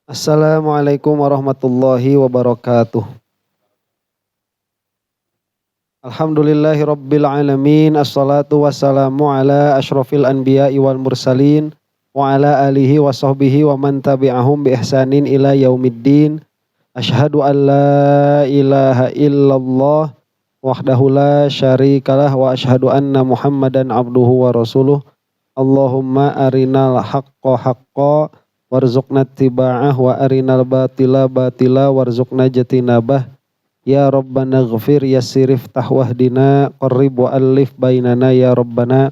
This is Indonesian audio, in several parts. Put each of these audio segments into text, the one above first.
Assalamualaikum warahmatullahi wabarakatuh. Alhamdulillahi rabbil alamin. Assalatu wassalamu ala asyrafil anbiya'i wal mursalin wa ala alihi wa sahbihi wa man tabi'ahum bi ihsanin ila yaumiddin. Asyhadu an la ilaha illallah wahdahu la syarikalah wa asyhadu anna Muhammadan abduhu wa rasuluh. Allahumma arinal haqqa haqqa warzuqna tiba'ah wa arinal batila batila warzuqna jatinabah. Ya Rabbana ghafir yassir iftah wahdina qarrib wa alif bainana ya Rabbana.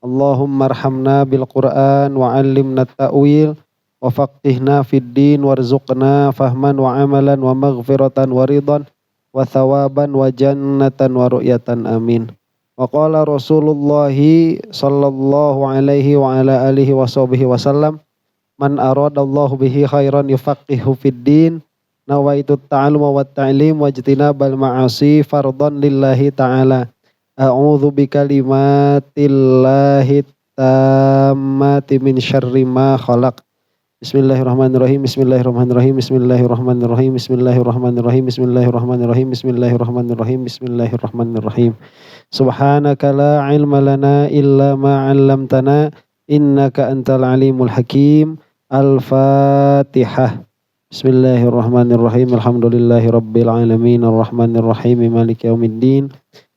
Allahumma arhamna bil Qur'an wa allimna ta'wil wa faqihna fid din warzuqna fahman wa amalan wa maghfiratan wa ridhan wa thawaban wa jannatan wa ru'yatan amin. Wa qala Rasulullah sallallahu alaihi wa ala alihi wa sahbihi wasallam, man aradallahu bihi khairan yufaqihu fid din. Nawaitu ta'aluma wa ta'lim wa jtinabal ma'asi fardhan lillahi ta'ala. A'udzu bikalimatillahi tammati min syarri ma khalaq. Bismillahirrahmanirrahim. Bismillahirrahmanirrahim. Bismillahirrahmanirrahim. Bismillahirrahmanirrahim. Bismillahirrahmanirrahim. Bismillahirrahmanirrahim. Bismillahirrahmanirrahim. Subhanaka la ilma lana illa ma 'allamtana innaka antal alimul hakim. Al-Fatihah. Bismillahirrahmanirrahim. Alhamdulillahi rabbil alamin arrahmanir rahim maliki yaumiddin.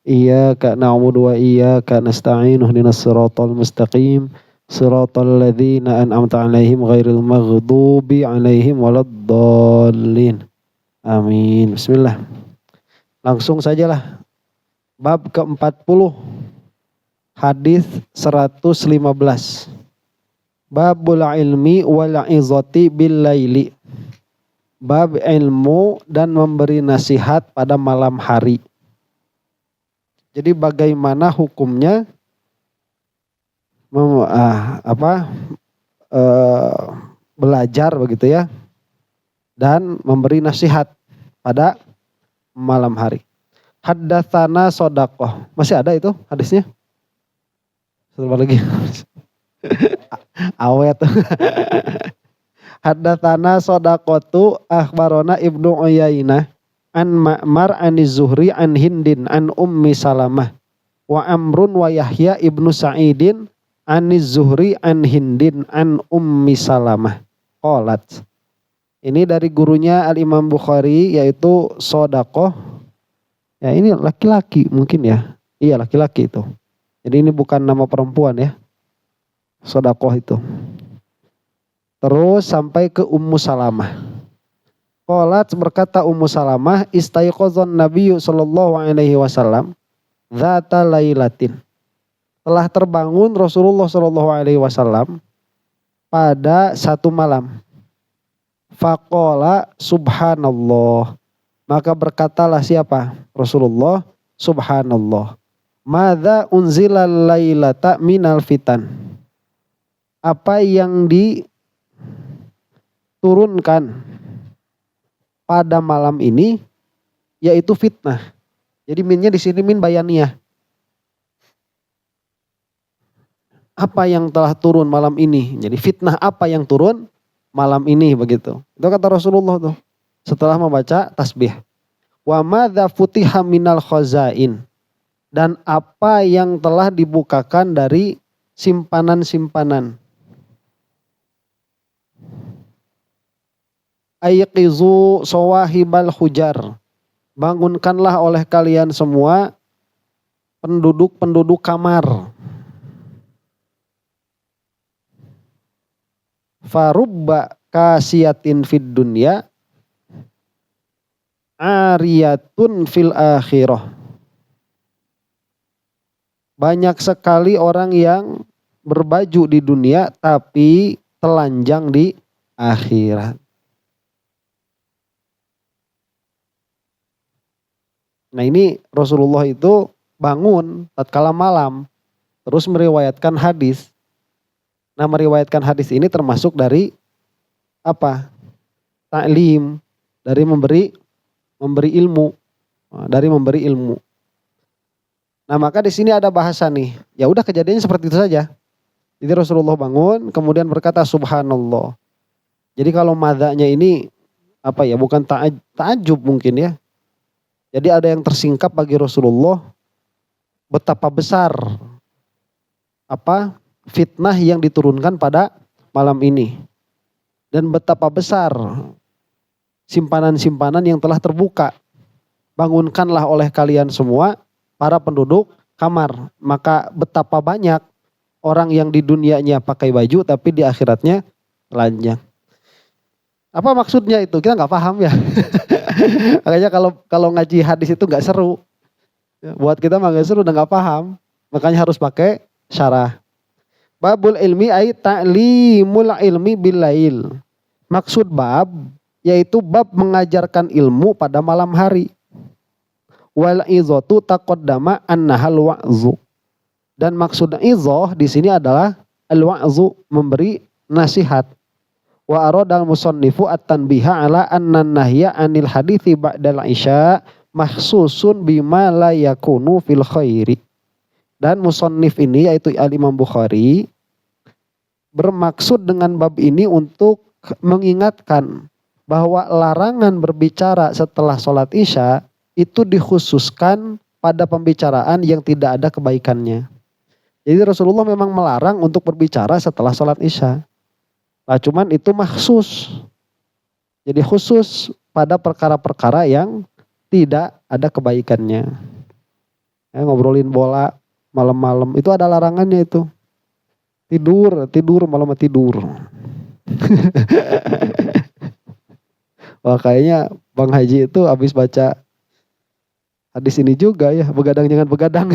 Iyyaka na'budu wa iyyaka nasta'in ihdinas siratal mustaqim siratal ladzina an'amta 'alaihim ghairil maghdubi 'alaihim waladdallin. Amin. Bismillah. Langsung sajalah. Bab ke-40. Hadis 115. Babul ilmi wal 'izati bil laili. Bab ilmu dan memberi nasihat pada malam hari. Jadi bagaimana hukumnya belajar begitu ya, dan memberi nasihat pada malam hari. Haddatsana Shadaqah. Masih ada itu hadisnya? Sebentar lagi. Awet. Haddatsana Shadaqatu akhbarana Ibnu Uyainah an Ma'mar an Zuhri an Hindin an Ummi Salamah wa Amrun wa Yahya Ibnu Sa'idin an Zuhri an Hindin an Ummi Salamah qalat. Ini dari gurunya Al-Imam Bukhari yaitu Shadaqah. Ya ini laki-laki mungkin ya. Iya laki-laki itu. Jadi ini bukan nama perempuan ya. Shadaqah itu. Terus sampai ke Ummu Salamah. Qalat berkata Ummu Salamah, istaiqazan Nabiyyu sallallahu alaihi wasallam dzata lailatin. Telah terbangun Rasulullah sallallahu alaihi wasallam pada satu malam. Faqala subhanallah. Maka berkatalah siapa? Rasulullah, subhanallah. Madza unzila lailata minal fitan. Apa yang diturunkan pada malam ini yaitu fitnah. Jadi minnya di sini min bayaniyah. Apa yang telah turun malam ini? Jadi fitnah apa yang turun malam ini begitu. Itu kata Rasulullah tuh setelah membaca tasbih. Wa madza futiha minal khazain. Dan apa yang telah dibukakan dari simpanan-simpanan. Ayqizu sawahibal hujar. Bangunkanlah oleh kalian semua penduduk-penduduk kamar. Farubba kasiyatin fid dunya ariyatun fil akhirah. Banyak sekali orang yang berbaju di dunia tapi telanjang di akhirat. Nah ini Rasulullah itu bangun tatkala malam terus meriwayatkan hadis. Nah meriwayatkan hadis ini termasuk dari apa? Ta'lim, dari memberi ilmu, dari memberi ilmu. Nah maka di sini ada bahasa nih. Ya udah kejadiannya seperti itu saja. Jadi Rasulullah bangun kemudian berkata subhanallah. Jadi kalau madzanya ini apa ya, bukan ta'ajub mungkin ya. Jadi ada yang tersingkap bagi Rasulullah betapa besar apa fitnah yang diturunkan pada malam ini. Dan betapa besar simpanan-simpanan yang telah terbuka. Bangunkanlah oleh kalian semua para penduduk kamar. Maka betapa banyak orang yang di dunianya pakai baju tapi di akhiratnya telanjang. Apa maksudnya itu? Kita nggak paham ya. Makanya kalau ngaji hadis itu nggak seru. Buat kita mah nggak seru dan nggak paham. Makanya harus pakai syarah. Babul ilmi ay ta'limul ilmi bilail. Maksud bab yaitu bab mengajarkan ilmu pada malam hari. Wal izatu taqaddama annahal wa'zu. Dan maksud izoh di sini adalah al-wa'zu, memberi nasihat. Wa aradal musannifu at-tanbiha ala anna nahya anil hadithi ba'dal isya mahsusun bima la yakunu fil khairi. Dan musannif ini yaitu Al-Imam Bukhari bermaksud dengan bab ini untuk mengingatkan bahwa larangan berbicara setelah sholat isya itu dikhususkan pada pembicaraan yang tidak ada kebaikannya. Jadi Rasulullah memang melarang untuk berbicara setelah sholat isya. Nah, cuman itu maksus. Jadi khusus pada perkara-perkara yang tidak ada kebaikannya. Ngobrolin bola malam-malam itu ada larangannya itu. Tidur malam tidur. Wah, kayaknya Bang Haji itu habis baca hadis ini juga ya, begadang jangan begadang.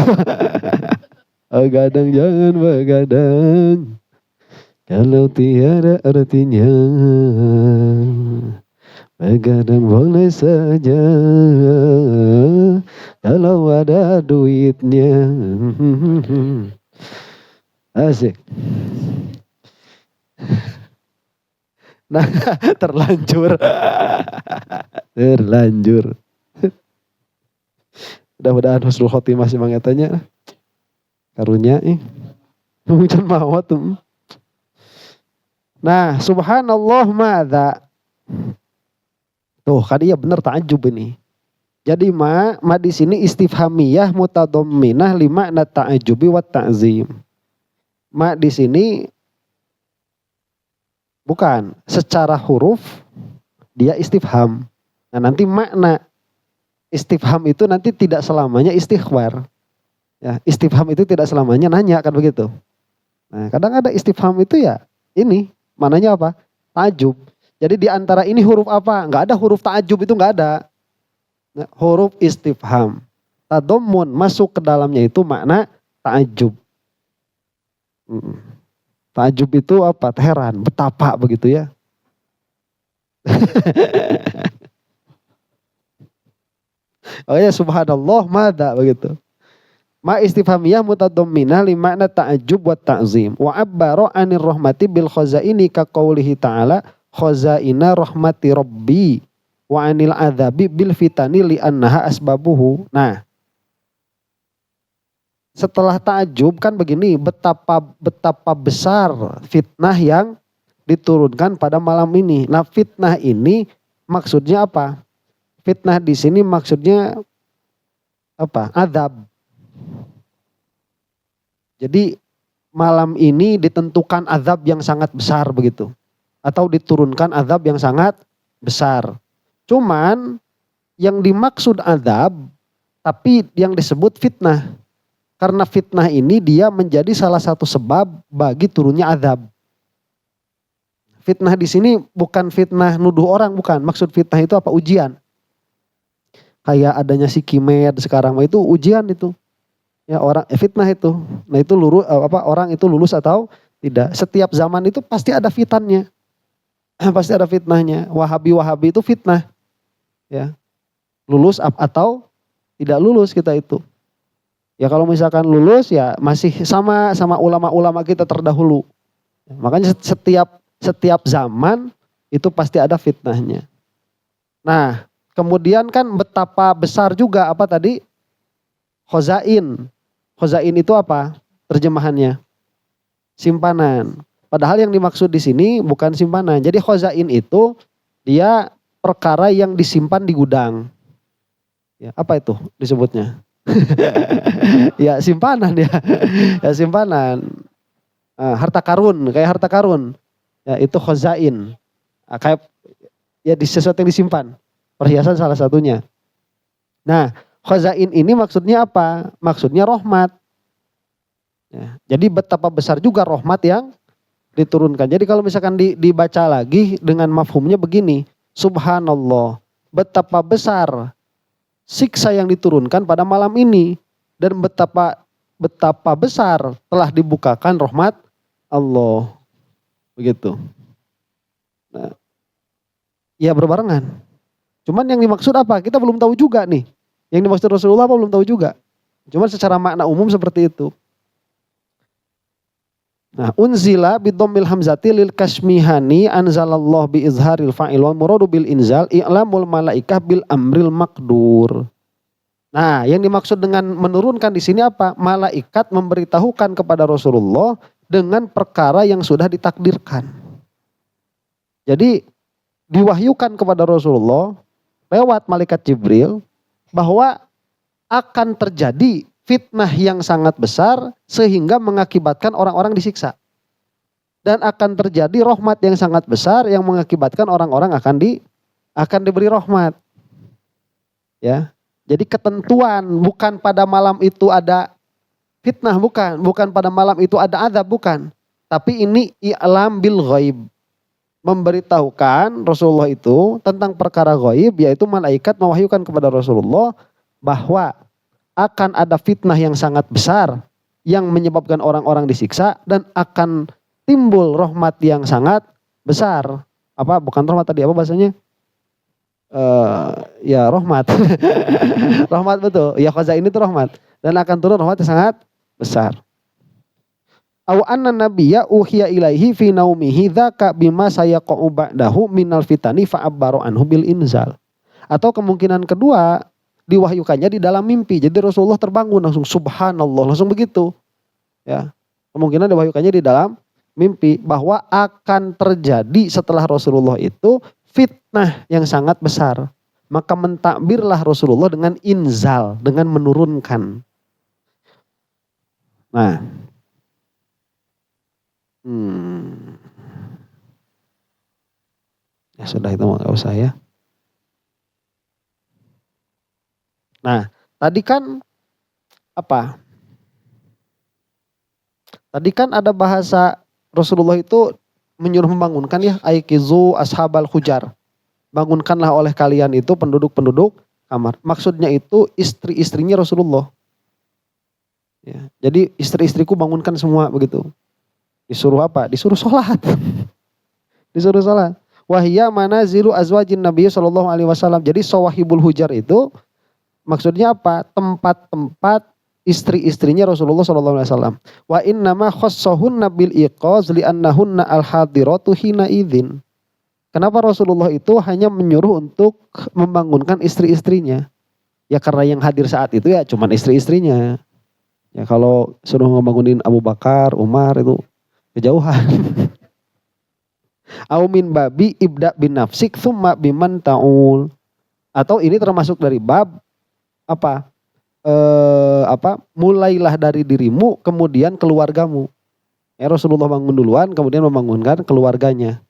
Begadang jangan begadang, kalau tiada artinya. Begadang boleh saja, kalau ada duitnya. Asik. Nah, terlanjur. Mudah-mudahan husnul khotimah si mangetanya. Karunya mungkin mau tuh. Nah, subhanallah madza. Tuh, kan iya bener ta'ajub ini. Jadi ma di sini istifhamiyah mutadamminah lima na ta'ajubi wa ta'zim. Ma di sini bukan secara huruf dia istifham. Nah, nanti makna istifham itu nanti tidak selamanya istighfar. Ya, istifham itu tidak selamanya nanya, kan begitu. Nah, kadang ada istifham itu ya ini, mananya apa? Ta'ajub. Jadi di antara ini huruf apa? Enggak ada huruf ta'ajub, itu enggak ada. Nah, huruf istifham. Tadammun masuk ke dalamnya itu makna ta'ajub. Ta'ajub itu apa? Heran, betapa begitu ya. Oh ya, subhanallah madza begitu. Ma istifhamiyah mutadamminah li makna ta'ajub wa ta'zim. Wa abbara 'anir rahmati bil khazaini ka qaulihi ta'ala khazaina rahmati rabbi wa 'anil adzabi bil fitani li annaha asbabuhu. Nah, setelah ta'ajub kan begini, betapa besar fitnah yang diturunkan pada malam ini. Nah, fitnah ini maksudnya apa? Fitnah di sini maksudnya apa? Azab. Jadi malam ini ditentukan azab yang sangat besar begitu. Atau diturunkan azab yang sangat besar. Cuman yang dimaksud azab tapi yang disebut fitnah. Karena fitnah ini dia menjadi salah satu sebab bagi turunnya azab. Fitnah di sini bukan fitnah nuduh orang, bukan. Maksud fitnah itu apa? Ujian. Kayak adanya si Kimed sekarang itu ujian itu. Ya orang fitnah itu. Nah itu orang itu lulus atau tidak. Setiap zaman itu pasti ada fitannya. Pasti ada fitnahnya. Wahabi itu fitnah. Ya. Lulus atau tidak lulus kita itu. Ya kalau misalkan lulus ya masih sama ulama-ulama kita terdahulu. Makanya setiap zaman itu pasti ada fitnahnya. Nah, kemudian kan betapa besar juga apa tadi? Khozain. Khozain itu apa? Terjemahannya simpanan. Padahal yang dimaksud di sini bukan simpanan. Jadi khazain itu dia perkara yang disimpan di gudang. Ya, apa itu disebutnya? Ya simpanan ya. Ya simpanan. Harta karun, kayak harta karun. Ya itu khazain. Kayak ya sesuatu yang disimpan. Perhiasan salah satunya. Nah, khazain ini maksudnya apa? Maksudnya rahmat. Ya, jadi betapa besar juga rahmat yang diturunkan. Jadi kalau misalkan dibaca lagi dengan mafhumnya begini. Subhanallah, betapa besar siksa yang diturunkan pada malam ini. Dan betapa besar telah dibukakan rahmat Allah. Begitu. Nah, ya berbarengan. Cuman yang dimaksud apa? Kita belum tahu juga nih. Yang dimaksud Rasulullah apa belum tahu juga. Cuman secara makna umum seperti itu. Nah, unzila bidommil hamzati lil kasmihani anzalallah bi izharil fa'il wa muradu bil inzal i'lamul malaikah bil amril maqdur. Nah, yang dimaksud dengan menurunkan di sini apa? Malaikat memberitahukan kepada Rasulullah dengan perkara yang sudah ditakdirkan. Jadi diwahyukan kepada Rasulullah lewat malaikat Jibril bahwa akan terjadi fitnah yang sangat besar sehingga mengakibatkan orang-orang disiksa. Dan akan terjadi rahmat yang sangat besar yang mengakibatkan orang-orang akan diberi rahmat. Ya. Jadi ketentuan bukan pada malam itu ada fitnah, bukan pada malam itu ada azab, bukan. Tapi ini i'lam bil ghaib. Memberitahukan Rasulullah itu tentang perkara ghaib, yaitu malaikat mewahyukan kepada Rasulullah bahwa akan ada fitnah yang sangat besar yang menyebabkan orang-orang disiksa dan akan timbul rahmat yang sangat besar. Apa bukan rahmat tadi, apa bahasanya? Ya rahmat. Rahmat betul. Ya khazain itu rahmat dan akan turun rahmat yang sangat besar. Aw anna nabiyya uhiya ilaihi fi naumihi dzaka bima sayaqa'u ba'dahu minal fitani fa'abbaru anhu bil inzal. Atau kemungkinan kedua diwahyukannya di dalam mimpi. Jadi Rasulullah terbangun langsung subhanallah, langsung begitu. Ya. Kemungkinan diwahyukannya di dalam mimpi bahwa akan terjadi setelah Rasulullah itu fitnah yang sangat besar. Maka mentakbirlah Rasulullah dengan inzal, dengan menurunkan. Nah. Ya sudah itu enggak usah ya. Nah, tadi kan apa? Tadi kan ada bahasa Rasulullah itu menyuruh membangunkan ya, aikizu ashabal hujar. Bangunkanlah oleh kalian itu penduduk-penduduk kamar. Maksudnya itu istri-istrinya Rasulullah. Ya, jadi istri-istriku bangunkan semua begitu. Disuruh apa? Disuruh sholat. Disuruh sholat. Wahiyya manazilu azwajin Nabi sallallahu alaihi wasallam. Jadi sawahibul hujar itu maksudnya apa? Tempat-tempat istri-istrinya Rasulullah sallallahu alaihi wasallam. Wa innama khassahunna bil iqaz li'annahunna al-hadiratu hina idzin. Kenapa Rasulullah itu hanya menyuruh untuk membangunkan istri-istrinya? Ya karena yang hadir saat itu ya cuman istri-istrinya. Ya kalau suruh ngebangunin Abu Bakar, Umar itu kejauhan. Au min babi ibda bin nafsik thumma biman ta'ul. Atau ini termasuk dari bab apa? Mulailah dari dirimu kemudian keluargamu. Ya Rasulullah bangun duluan kemudian membangunkan keluarganya.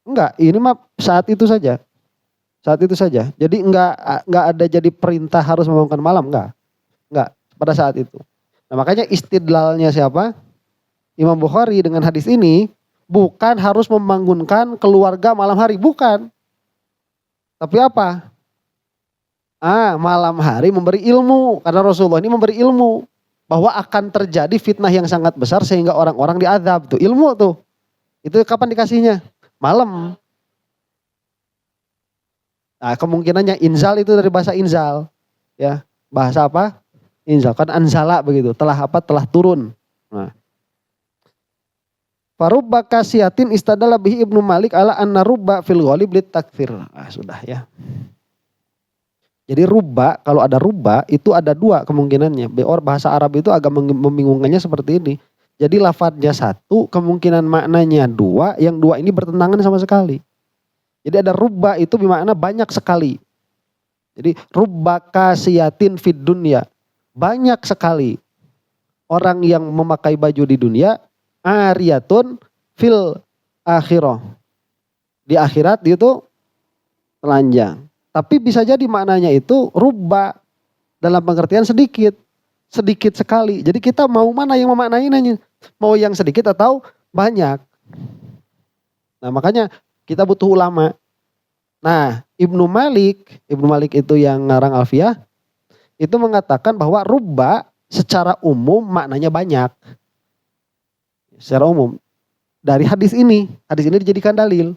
Enggak, ini mah saat itu saja. Saat itu saja. Jadi enggak ada jadi perintah harus membangunkan malam, enggak. Enggak, pada saat itu. Nah, makanya istidlalnya siapa? Imam Bukhari dengan hadis ini bukan harus membangunkan keluarga malam hari, bukan. Tapi apa? Malam hari memberi ilmu, karena Rasulullah ini memberi ilmu bahwa akan terjadi fitnah yang sangat besar sehingga orang-orang diazab tuh. Ilmu tuh. Itu kapan dikasihnya? Malam. Nah, kemungkinannya inzal itu dari bahasa inzal. Ya, bahasa apa? Inzal kan anzala begitu, telah turun. Nah. Farubba kasiatin istadala bihi Ibnu Malik ala anna rubba fil ghalib lit takfir. Sudah ya. Jadi ruba, kalau ada ruba itu ada dua kemungkinannya. Bahasa Arab itu agak membingungkannya seperti ini. Jadi lafadznya satu, kemungkinan maknanya dua, yang dua ini bertentangan sama sekali. Jadi ada ruba itu bermakna banyak sekali. Jadi rubba kasiyatin fid dunya. Banyak sekali orang yang memakai baju di dunia, ariyatun fil akhirah. Di akhirat itu telanjang. Tapi bisa jadi maknanya itu rubba dalam pengertian sedikit. Sedikit sekali. Jadi kita mau mana yang memaknainya? Mau yang sedikit atau banyak? Nah makanya kita butuh ulama. Nah Ibnu Malik itu yang ngarang Alfiyah. Itu mengatakan bahwa rubba secara umum maknanya banyak. Secara umum. Dari hadis ini dijadikan dalil.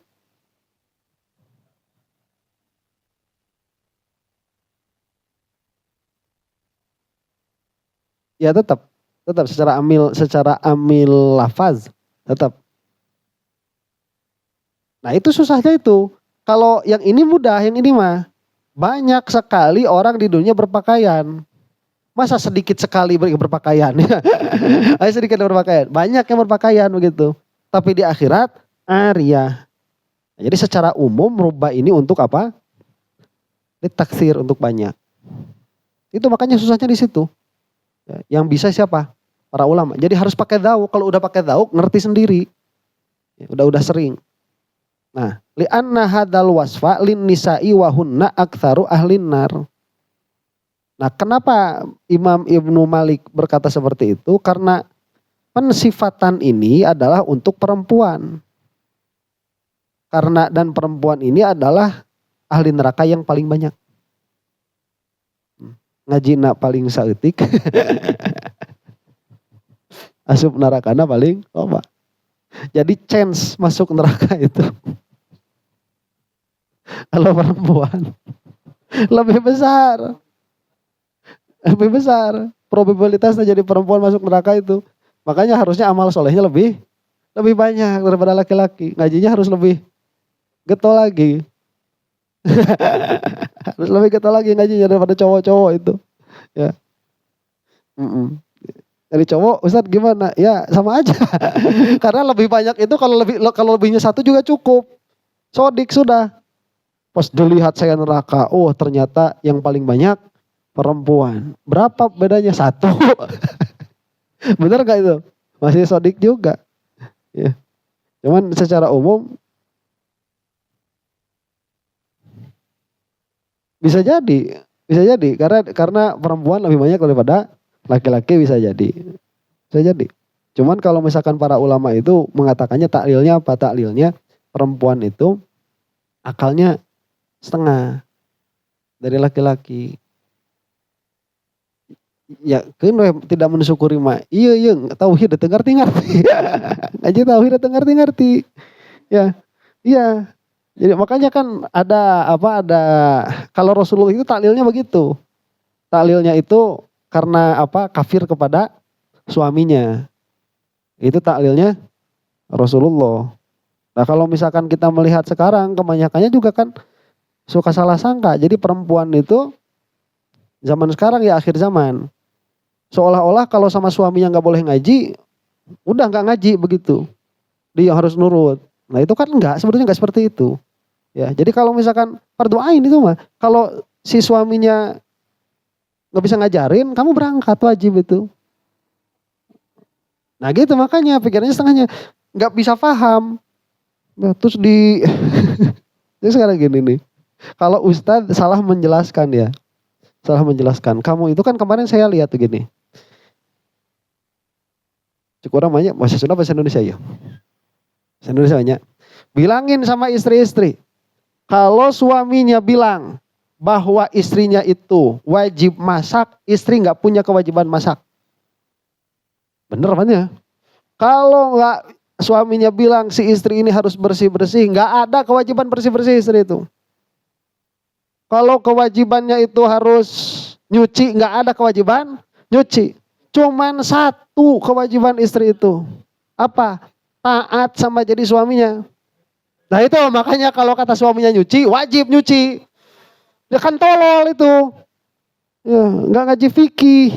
Ya tetap secara amil lafaz tetap. Nah itu susahnya itu. Kalau yang ini mudah, yang ini mah banyak sekali orang di dunia berpakaian. Masa sedikit sekali berpakaian? Ayo sedikit berpakaian. Banyak yang berpakaian begitu. Tapi di akhirat ariyah. Jadi secara umum rubah ini untuk apa? Ditaksir untuk banyak. Itu makanya susahnya di situ. Yang bisa siapa? Para ulama. Jadi harus pakai dauk. Kalau udah pakai dauk ngerti sendiri. Udah sering. Nah, li'anna hadal wasfa lin nisa'i wa hunna aktsaru ahlin nar. Nah, kenapa Imam Ibnu Malik berkata seperti itu? Karena pensifatan ini adalah untuk perempuan. Dan perempuan ini adalah ahli neraka yang paling banyak. Ngajina paling saeutik. Asup nerakana paling loba. Jadi chance masuk neraka itu kalau perempuan lebih besar. Probabilitasnya jadi perempuan masuk neraka itu. Makanya harusnya amal solehnya lebih banyak daripada laki-laki. Ngajinya harus lebih getol lagi. Harus lebih getol lagi ngajinya daripada cowok-cowok itu. Ya. Dari cowok, Ustadz gimana? Ya sama aja. Karena lebih banyak itu kalau lebihnya satu juga cukup. Sodik sudah. Pas dilihat saya neraka, oh ternyata yang paling banyak perempuan. Berapa bedanya? 1. Bener gak itu? Masih sodik juga. Ya. Cuman secara umum bisa jadi karena perempuan lebih banyak daripada laki-laki bisa jadi. Cuman kalau misalkan para ulama itu mengatakannya taklilnya apa? Taklilnya perempuan itu akalnya setengah dari laki-laki. Ya kan tidak mensyukuri mah. Iya tauhid teu ngarti-ngarti. Ngaji tauhid teu ngarti-ngarti. Ya. Iya. Jadi makanya kan ada kalau Rasulullah itu taklilnya begitu. Taklilnya itu karena kafir kepada suaminya. Itu taklilnya Rasulullah. Nah kalau misalkan kita melihat sekarang kebanyakannya juga kan suka salah sangka. Jadi perempuan itu zaman sekarang ya akhir zaman. Seolah-olah kalau sama suaminya gak boleh ngaji, udah gak ngaji begitu. Dia harus nurut. Nah itu kan sebetulnya gak seperti itu. Ya, jadi kalau misalkan fardu ain itu mah, kalau si suaminya nggak bisa ngajarin, kamu berangkat wajib itu. Nah gitu makanya pikirannya setengahnya nggak bisa paham. Nah, terus jadi sekarang gini nih, kalau Ustadz salah menjelaskan, kamu itu kan kemarin saya lihat tuh gini. Cukup orang banyak bahasa Sunda bahasa Indonesia ya. Bahasa Indonesia banyak. Bilangin sama istri-istri. Kalau suaminya bilang bahwa istrinya itu wajib masak, istri nggak punya kewajiban masak. Bener apa ya? Kalau nggak suaminya bilang si istri ini harus bersih-bersih, nggak ada kewajiban bersih-bersih istri itu. Kalau kewajibannya itu harus nyuci, nggak ada kewajiban nyuci. Cuman satu kewajiban istri itu. Apa? Taat sama jadi suaminya. Nah itu makanya kalau kata suaminya nyuci, wajib nyuci. Dia kan tolol itu. Ya, nggak ngaji fikih.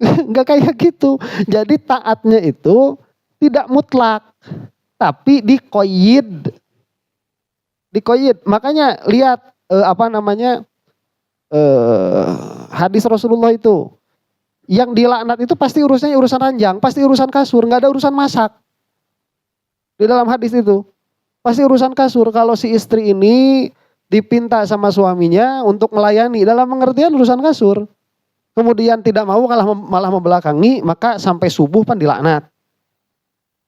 Nggak kayak gitu. Jadi taatnya itu tidak mutlak, tapi dikoyid. Dikoyid. Makanya lihat hadis Rasulullah itu. Yang dilaknat itu pasti urusannya urusan ranjang, pasti urusan kasur, nggak ada urusan masak. Di dalam hadis itu pasti urusan kasur. Kalau si istri ini dipinta sama suaminya untuk melayani dalam pengertian urusan kasur, kemudian tidak mau malah membelakangi, maka sampai subuh pan dilaknat.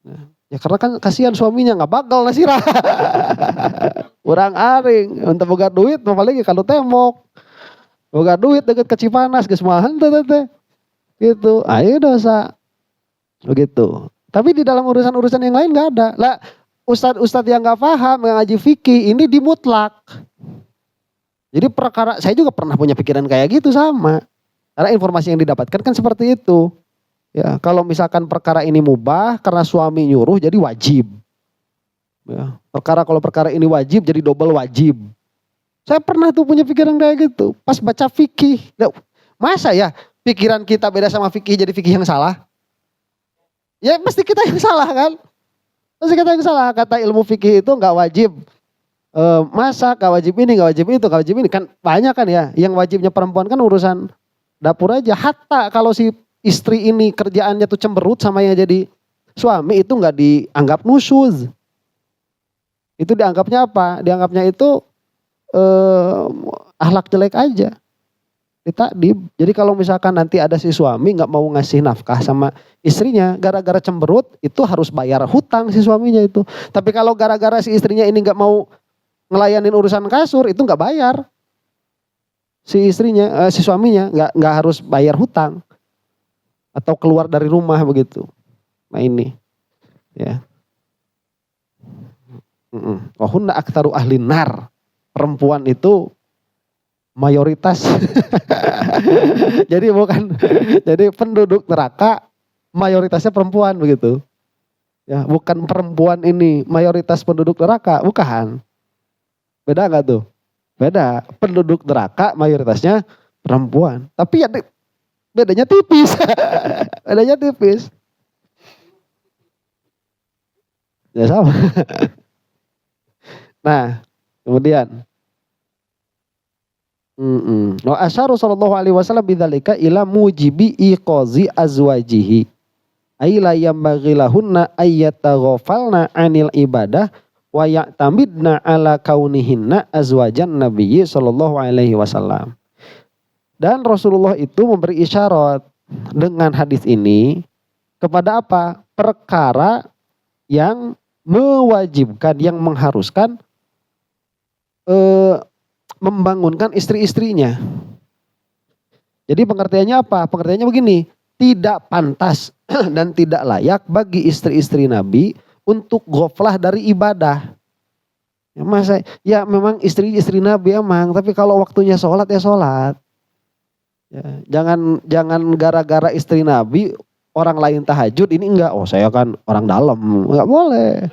Nah, ya karena kan kasihan suaminya nggak bakal nasirah. Orang aring untuk boga duit apalagi kalau tembok. Boga duit deket ke Cipanas geus mahan teh. Gitu. Ayo dosa. Begitu. Tapi di dalam urusan-urusan yang lain nggak ada. Lah ustadz yang nggak paham ngaji fikih ini dimutlak. Jadi perkara saya juga pernah punya pikiran kayak gitu sama. Karena informasi yang didapatkan kan seperti itu. Ya, kalau misalkan perkara ini mubah karena suami nyuruh jadi wajib. Ya, kalau perkara ini wajib jadi double wajib. Saya pernah tuh punya pikiran kayak gitu. Pas baca fikih. Masa ya pikiran kita beda sama fikih jadi fikih yang salah? Ya pasti kita yang salah kan? Pasti kita yang salah. Kata ilmu fikih itu nggak wajib masak, nggak wajib ini, nggak wajib itu, nggak wajib ini. Kan banyak kan ya. Yang wajibnya perempuan kan urusan dapur aja. Hatta kalau si istri ini kerjaannya tuh cemberut sama yang jadi suami itu nggak dianggap nusyuz. Itu dianggapnya apa? Dianggapnya itu akhlak jelek aja. Ditakdib. Jadi kalau misalkan nanti ada si suami nggak mau ngasih nafkah sama istrinya gara-gara cemberut itu harus bayar hutang si suaminya itu. Tapi kalau gara-gara si istrinya ini nggak mau ngelayanin urusan kasur itu nggak bayar. Si istrinya, si suaminya nggak harus bayar hutang atau keluar dari rumah begitu. Nah ini, ya. Wahunna aktaru ahli nar. Perempuan itu mayoritas. jadi penduduk neraka mayoritasnya perempuan begitu. Ya, bukan perempuan ini mayoritas penduduk neraka, bukan. Beda enggak tuh? Beda. Penduduk neraka mayoritasnya perempuan. Tapi ya bedanya tipis. Bedanya tipis. Ya sama. Nah, kemudian wa asyara sallallahu alaihi wasallam bidzalika ila mujibi iqazi azwajihi ay la yambaghi lahunna ayyataghafalna 'anil ibadah wa ya'tamidna ala kaunihinna azwajan nabiyyi sallallahu alaihi wasallam. Dan Rasulullah itu memberi isyarat dengan hadis ini kepada apa? Perkara yang mewajibkan, yang mengharuskan membangunkan istri-istrinya. Jadi pengertiannya apa? Pengertiannya begini, tidak pantas dan tidak layak bagi istri-istri Nabi untuk ghaflah dari ibadah. Ya memang istri-istri Nabi emang, tapi kalau waktunya sholat ya sholat. Ya, jangan gara-gara istri Nabi orang lain tahajud ini enggak, oh saya kan orang dalam, enggak boleh.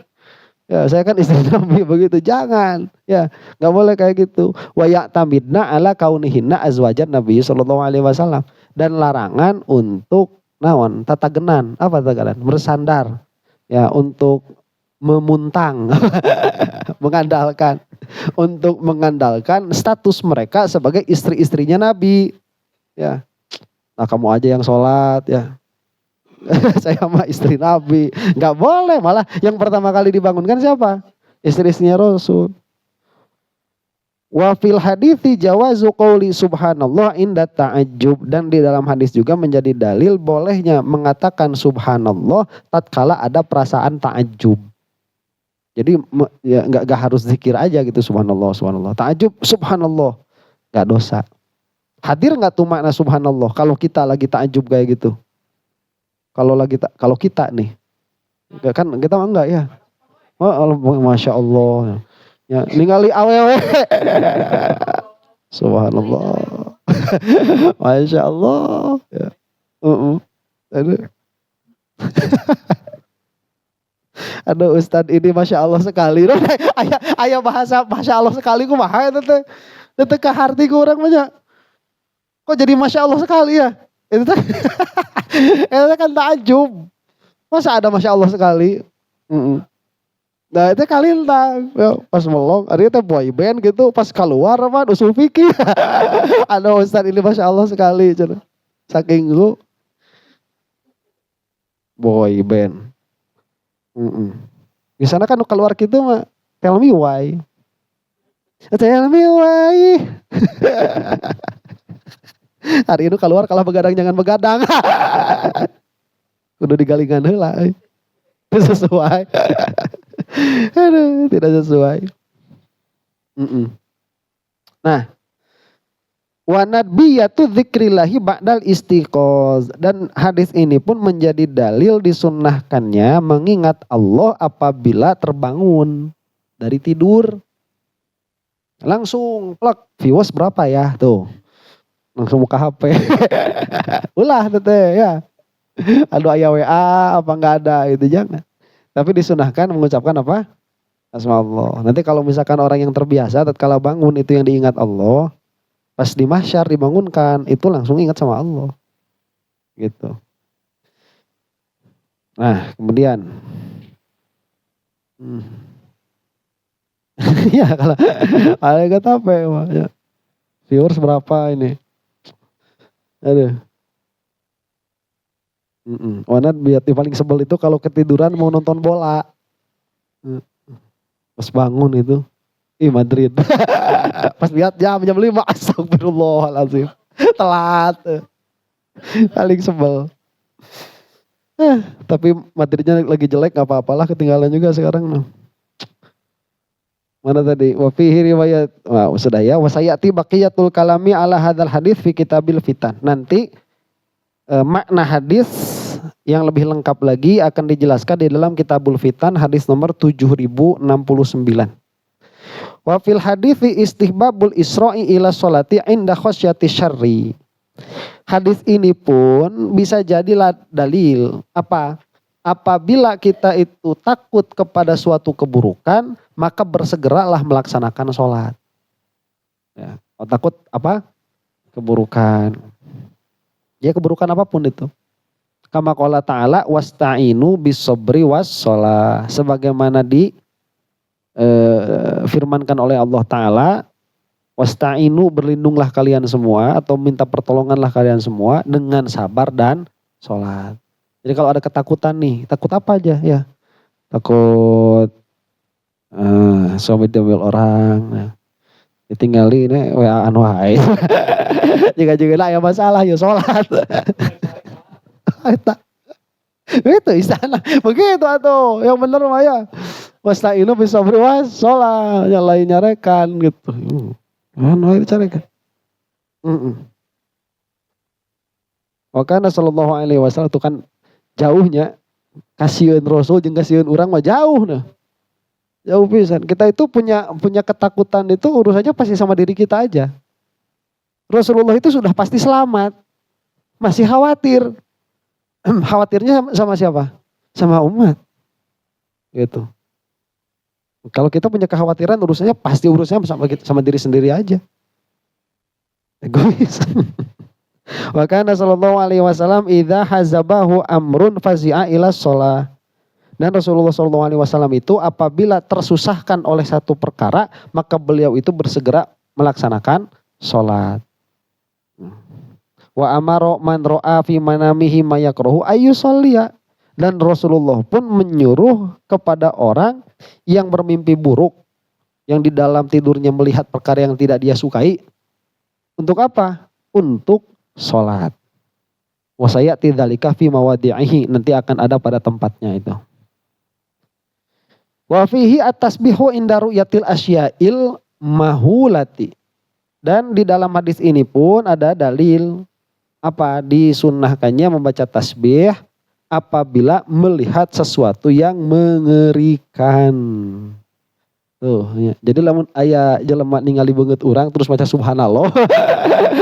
Ya, saya kan istri Nabi begitu, jangan. Ya, nggak boleh kayak gitu. Wa ya'tamidna ala kaunihinna azwajan Nabi sallallahu alaihi wasallam, dan larangan untuk naon? Tatagenan. Apa tatagenan? Bersandar. Ya, untuk memuntang. mengandalkan status mereka sebagai istri-istrinya Nabi. Ya. Nah, kamu aja yang sholat ya. Saya sama istri Nabi. Gak boleh, malah yang pertama kali dibangunkan siapa? Istri-istrinya Rasul. Wa fil hadithi jawazu qouli subhanallah inda ta'ajjub. Dan di dalam hadis juga menjadi dalil bolehnya mengatakan subhanallah tatkala ada perasaan ta'ajjub. Jadi ya gak harus zikir aja gitu subhanallah, subhanallah. Ta'ajjub subhanallah, gak dosa. Hadir gak tuh makna subhanallah kalau kita lagi ta'ajjub kayak gitu? Kalau kita nih, kan kita enggak ya. Oh, masya Allah. Ya, ningali awewe. Subhanallah. Masya Allah. Ya. Aduh Ustadz ini Masya Allah sekali. Ayah bahasa Masya Allah sekali kumaha itu teh. Itu ke hati ku orang banyak. Kok jadi Masya Allah sekali ya? Itu teh. Itu kan takjub. Masa ada Masya Allah sekali? Nah itu kali lah. Pas melong, ada itu boy band gitu. Pas keluar apa usul fikih. Aduh Ustadz ini Masya Allah sekali. Saking lu. Boy band. Di sana kan keluar gitu mah. Tell me why. Tell me why. Hari itu keluar kalah begadang jangan begadang. Udah digalingan heula. Tidak sesuai. Aduh, tidak sesuai. Nah, wa nadbiyatu dzikrillahi ba'dal istiqoz, dan hadis ini pun menjadi dalil disunnahkannya mengingat Allah apabila terbangun dari tidur. Langsung plek, viewers berapa ya tuh. Langsung buka HP. Ulah teteh ya. Aduh aya WA apa enggak ada gitu jangan. Tapi disunahkan mengucapkan apa? Asma Allah. Nanti kalau misalkan orang yang terbiasa tatkala bangun itu yang diingat Allah, pas di mahsyar dibangunkan itu langsung ingat sama Allah. Gitu. Nah, kemudian ya kalau ada kata apa ya? Viewers berapa ini? Aduh. Wanat biar paling sebel itu kalau ketiduran mau nonton bola. Pas bangun itu. Ih Madrid. Pas lihat jam 5. Astagfirullahaladzim. Telat. Paling sebel. Tapi Madridnya lagi jelek gak apa-apalah, ketinggalan juga sekarang. Mana tadi? Wa fihi riwayat. Wah, sudah ya. Wa sayati baqiyatul kalami ala hadzal hadis fi kitabil fitan. Nanti makna hadis yang lebih lengkap lagi akan dijelaskan di dalam Kitabul Fitan hadis nomor 7069. Wa fil hadithi istihbabul isra'i ila sholati inda khasyati syarri. Hadis ini pun bisa jadilah dalil apa? Apabila kita itu takut kepada suatu keburukan, maka bersegeralah melaksanakan sholat. Ya, takut apa? Keburukan. Ya keburukan apapun itu. Kama qala ta'ala wasta'inu bis-sabri was-shalah. Sebagaimana firmankan oleh Allah Ta'ala, wasta'inu berlindunglah kalian semua atau minta pertolonganlah kalian semua dengan sabar dan sholat. Jadi kalau ada ketakutan nih, takut apa aja ya? Takut suami diambil orang, nah, ditinggali ini WA-an wae. Jika lah ya masalah ya sholat. Itu istana begitu atuh yang bener mah ya. Wasta'inu bis-sabri was-shalah, yang lain nyarekan gitu. Mana dicarekan? Wakana sallallahu alaihi wasallam itu kan jauhnya kasieun Rasul jeung kasieun urang mah jauh nah. Jauh pisan. Kita itu punya ketakutan itu urusannya pasti sama diri kita aja. Rasulullah itu sudah pasti selamat. Masih khawatir. Khawatirnya sama siapa? Sama umat. Gitu. Kalau kita punya kekhawatiran urusannya pasti urusannya sama diri sendiri aja. Egois. Wa kana sallallahu alaihi wasallam idza hazabahu amrun fazi'a ila shalah. Dan Rasulullah sallallahu alaihi wasallam itu apabila tersusahkan oleh satu perkara, maka beliau itu bersegera melaksanakan salat. Wa amara man ra'a fi manamihi mayakrahu ayyusalliya. Dan Rasulullah pun menyuruh kepada orang yang bermimpi buruk, yang di dalam tidurnya melihat perkara yang tidak dia sukai. Untuk apa? Untuk sholat. Wasayati dzalika fi mawadi'ihi, nanti akan ada pada tempatnya itu. Wa fihi at-tasbihu inda ru'yatil asya'il mahulati. Dan di dalam hadis ini pun ada dalil apa? Disunnahkannya membaca tasbih apabila melihat sesuatu yang mengerikan. Tuh, ya. Jadi lamun aya jelema ningali beungeut urang terus baca subhanallah.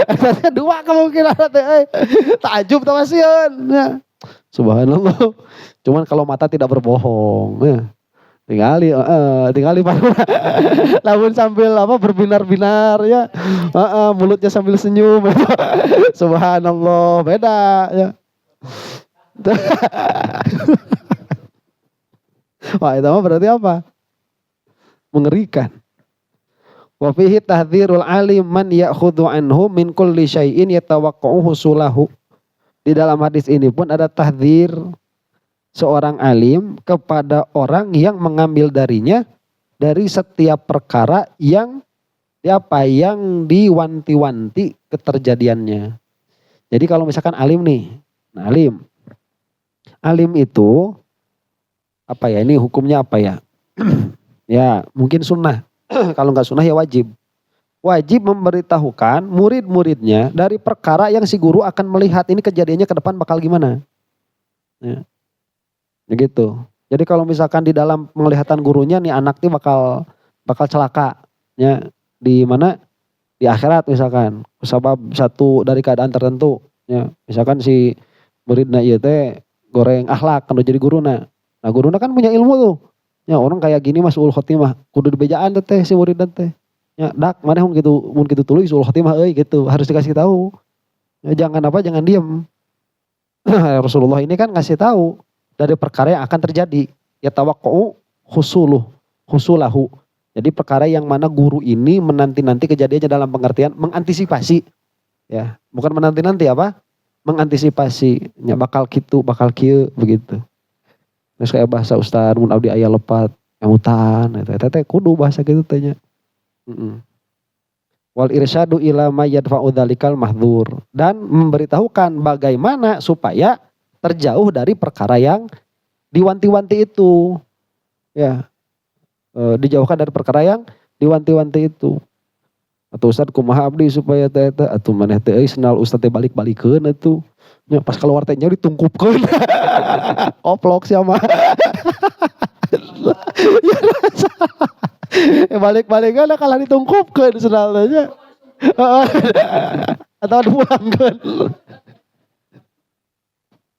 Eta dua kemungkinan teh takjub teh masieun. Ya. Subhanallah. Cuman kalau mata tidak berbohong, ya. Tinggali Pak. Lamun sambil berbinar-binar ya. Mulutnya sambil senyum. Subhanallah, beda ya. Wah, itu mah berarti apa? Mengerikan. Wa fihi tahdzirul alim man ya'khudhu anhu min kulli syai'in yatawaqqa'u husulahu. Di dalam hadis ini pun ada tahdzir seorang alim kepada orang yang mengambil darinya dari setiap perkara yang yang diwanti-wanti keterjadiannya. Jadi kalau misalkan alim nih, nah alim itu apa ya, ini hukumnya apa ya? Ya mungkin sunnah. Kalau nggak sunnah ya wajib. Wajib memberitahukan murid-muridnya dari perkara yang si guru akan melihat ini kejadiannya ke depan bakal gimana. Ya. Begitu. Jadi kalau misalkan di dalam penglihatan gurunya nih anak ini bakal celaka, ya di mana di akhirat misalkan, sebab satu dari keadaan tertentu, ya misalkan si muridna ieu teh goreng akhlak kan jadi guruna. Nah guruna kan punya ilmu tuh, ya orang kayak gini mas ul khotimah kudu dibejaan teh si muridna teh, ya dak mana mun gitu tuluy ul khotimah gitu harus dikasih tahu, ya, jangan diem. Rasulullah ini kan ngasih tahu dari perkara yang akan terjadi. Ya tawaqqa'u husulahu. Jadi perkara yang mana guru ini menanti-nanti kejadiannya dalam pengertian mengantisipasi. Ya, bukan menanti-nanti apa? Mengantisipasi. Ya bakal kitu, bakal kieu begitu. Terus kayak bahasa ustaz mun abdi aya lepat ngamutan eta teh kudu bahasa gitu teh nya. Wal irsyadu ila ma yadfa'u dzalikal mahdzur, dan memberitahukan bagaimana supaya terjauh dari perkara yang diwanti-wanti itu, ya dijauhkan dari perkara yang diwanti-wanti itu. Atau Ustaz kumaha abdi supaya teh atuh maneh teh senal Ustaz teh balik-balikeun atuh. Nya pas keluar teh nya ditungkupkeun. Oplok sia mah. Balik-balikeun kalah ditungkupkeun senal nya. Atau dipulangkeun.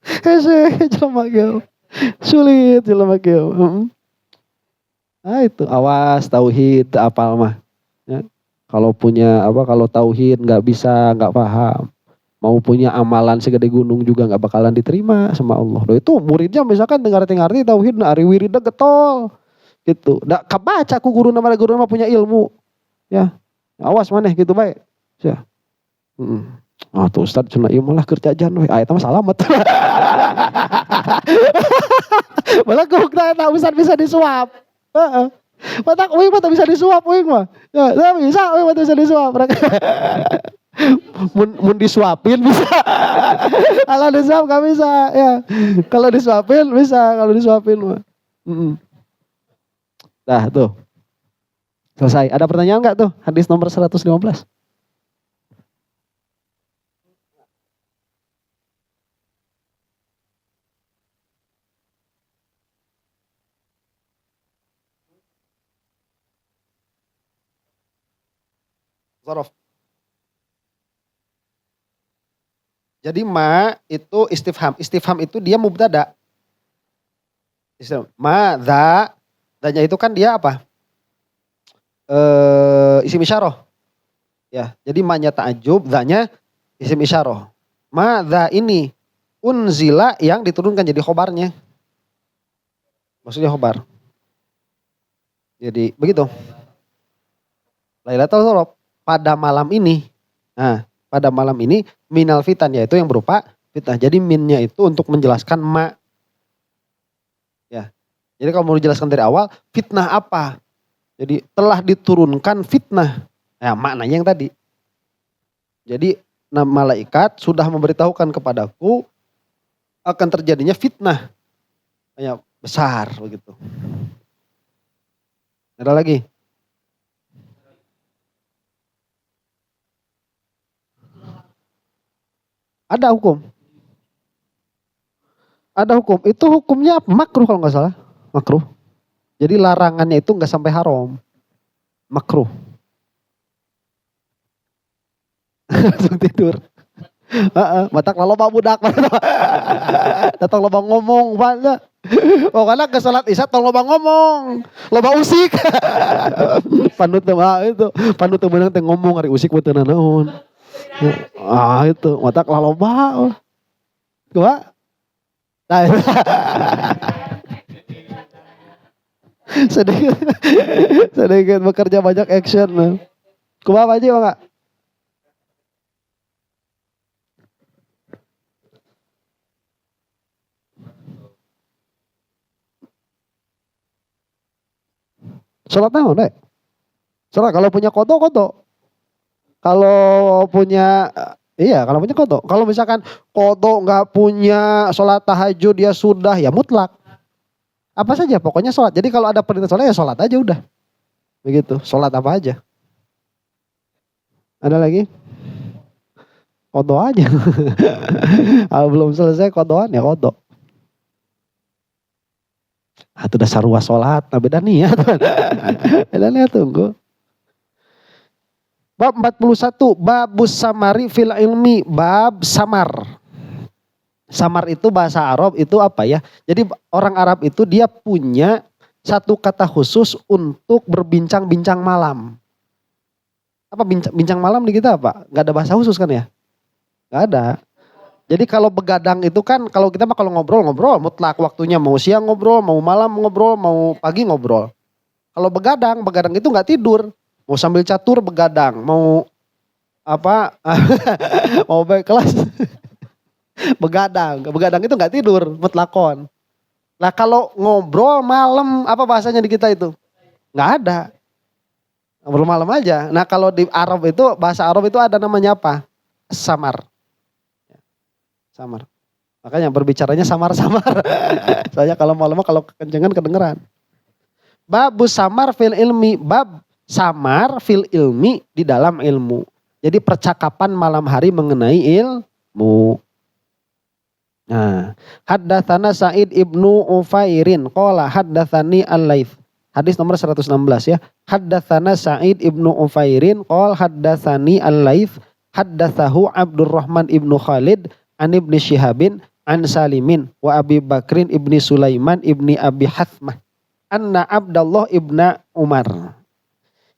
Hese jelema kieu. Sulit jelema kieu. Nah itu awas tauhid apal mah. Ya. Kalau kalau tauhid nggak bisa, nggak paham. Mau punya amalan segede gunung juga nggak bakalan diterima sama Allah. Loh itu muridnya misalkan dengar-dengarti tauhid ari wiridna getol. Gitu. Da kabaca ku guru nama punya ilmu. Ya. Awas maneh gitu bae. Ya. Tuh Ustaz cenah ieu malah kerja jan we. Eta mah salamet. Malah kuhukna eta Ustaz bisa disuap. Heeh. Matak uing mah bisa disuap uing mah. Ya, bisa uing mah bisa disuap. Mun disuapin bisa. Kalau disuap enggak bisa ya. Kalau disuapin bisa, kalau disuapin mah. Nah, tuh. Selesai. Ada pertanyaan enggak tuh? Hadis nomor 115. Zorof. Jadi ma itu istifham. Istifham itu dia mubtada. Ma, dha. Dhanya itu kan dia apa? Isim isyarah. Ya, jadi ma-nya ta'ajub, dhanya isim isyarah. Ma, dha ini unzila yang diturunkan jadi khobarnya. Maksudnya khobar. Jadi begitu. Lailatul Qadar pada malam ini. Nah, pada malam ini minal fitan yaitu yang berupa fitnah. Jadi minnya itu untuk menjelaskan ma. Ya. Jadi kalau mau dijelaskan dari awal, fitnah apa? Jadi telah diturunkan fitnah. Nah, maknanya yang tadi. Jadi malaikat sudah memberitahukan kepadaku akan terjadinya fitnah. Kayak besar begitu. Ada lagi? Ada hukum. Ada hukum. Itu hukumnya makruh kalau nggak salah. Makruh. Jadi larangannya itu nggak sampai haram. Makruh. Langsung tidur. Matak lalu pak budak. Datang loba ngomong banyak. Pokoknya ke salat isya tong loba ngomong, loba usik. Panut mah itu, panut meunang teh ngomong ari usik beuteun naon. Itu, matak laloba. Kumaha? Nah, sedikit sedikit bekerja banyak action. Kumaha aja Bang? Salat naon deh? Salat kalau punya kodo. Kalau punya iya, kalau punya kodo. Kalau misalkan kodo nggak punya sholat tahajud dia sudah ya mutlak. Apa saja pokoknya sholat. Jadi kalau ada perintah sholat ya sholat aja udah. Begitu. Sholat apa aja. Ada lagi? Kodo aja. Kalau belum selesai kodoan ya kodo. Itu udah sarua sholat. Nah beda niat. Beda niat tunggu. Bab 41, babus samari fil ilmi, bab samar. Samar itu bahasa Arab itu apa ya? Jadi orang Arab itu dia punya satu kata khusus untuk berbincang-bincang malam. Apa bincang malam di kita apa? Gak ada bahasa khusus kan ya? Gak ada. Jadi kalau begadang itu kan kalau kita mah kalau ngobrol mutlak waktunya mau siang ngobrol, mau malam ngobrol, mau pagi ngobrol. Kalau begadang itu gak tidur. Mau sambil catur begadang, mau apa? Mau baik kelas. Begadang itu nggak tidur, mutlakon. Nah kalau ngobrol malam, apa bahasanya di kita itu? Nggak ada. Ngobrol malam aja. Nah kalau di Arab itu, bahasa Arab itu ada namanya apa? Samar. Samar. Makanya berbicaranya samar-samar. Soalnya kalau malam kalau kekencengan kedengeran. Babus samar fil ilmi, bab samar fil ilmi di dalam ilmu. Jadi percakapan malam hari mengenai ilmu. Nah, haddatsana Sa'id ibnu Ufairin qala haddatsani Al-Laits. Hadis nomor 116 ya. Haddatsana Sa'id ibnu Ufairin qala haddatsani Al-Laits haddatsahu Abdurrahman ibnu Khalid an ibni Syihabin an Salimin wa Abi Bakrin ibni Sulaiman ibni Abi Hathmah anna Abdullah ibna Umar.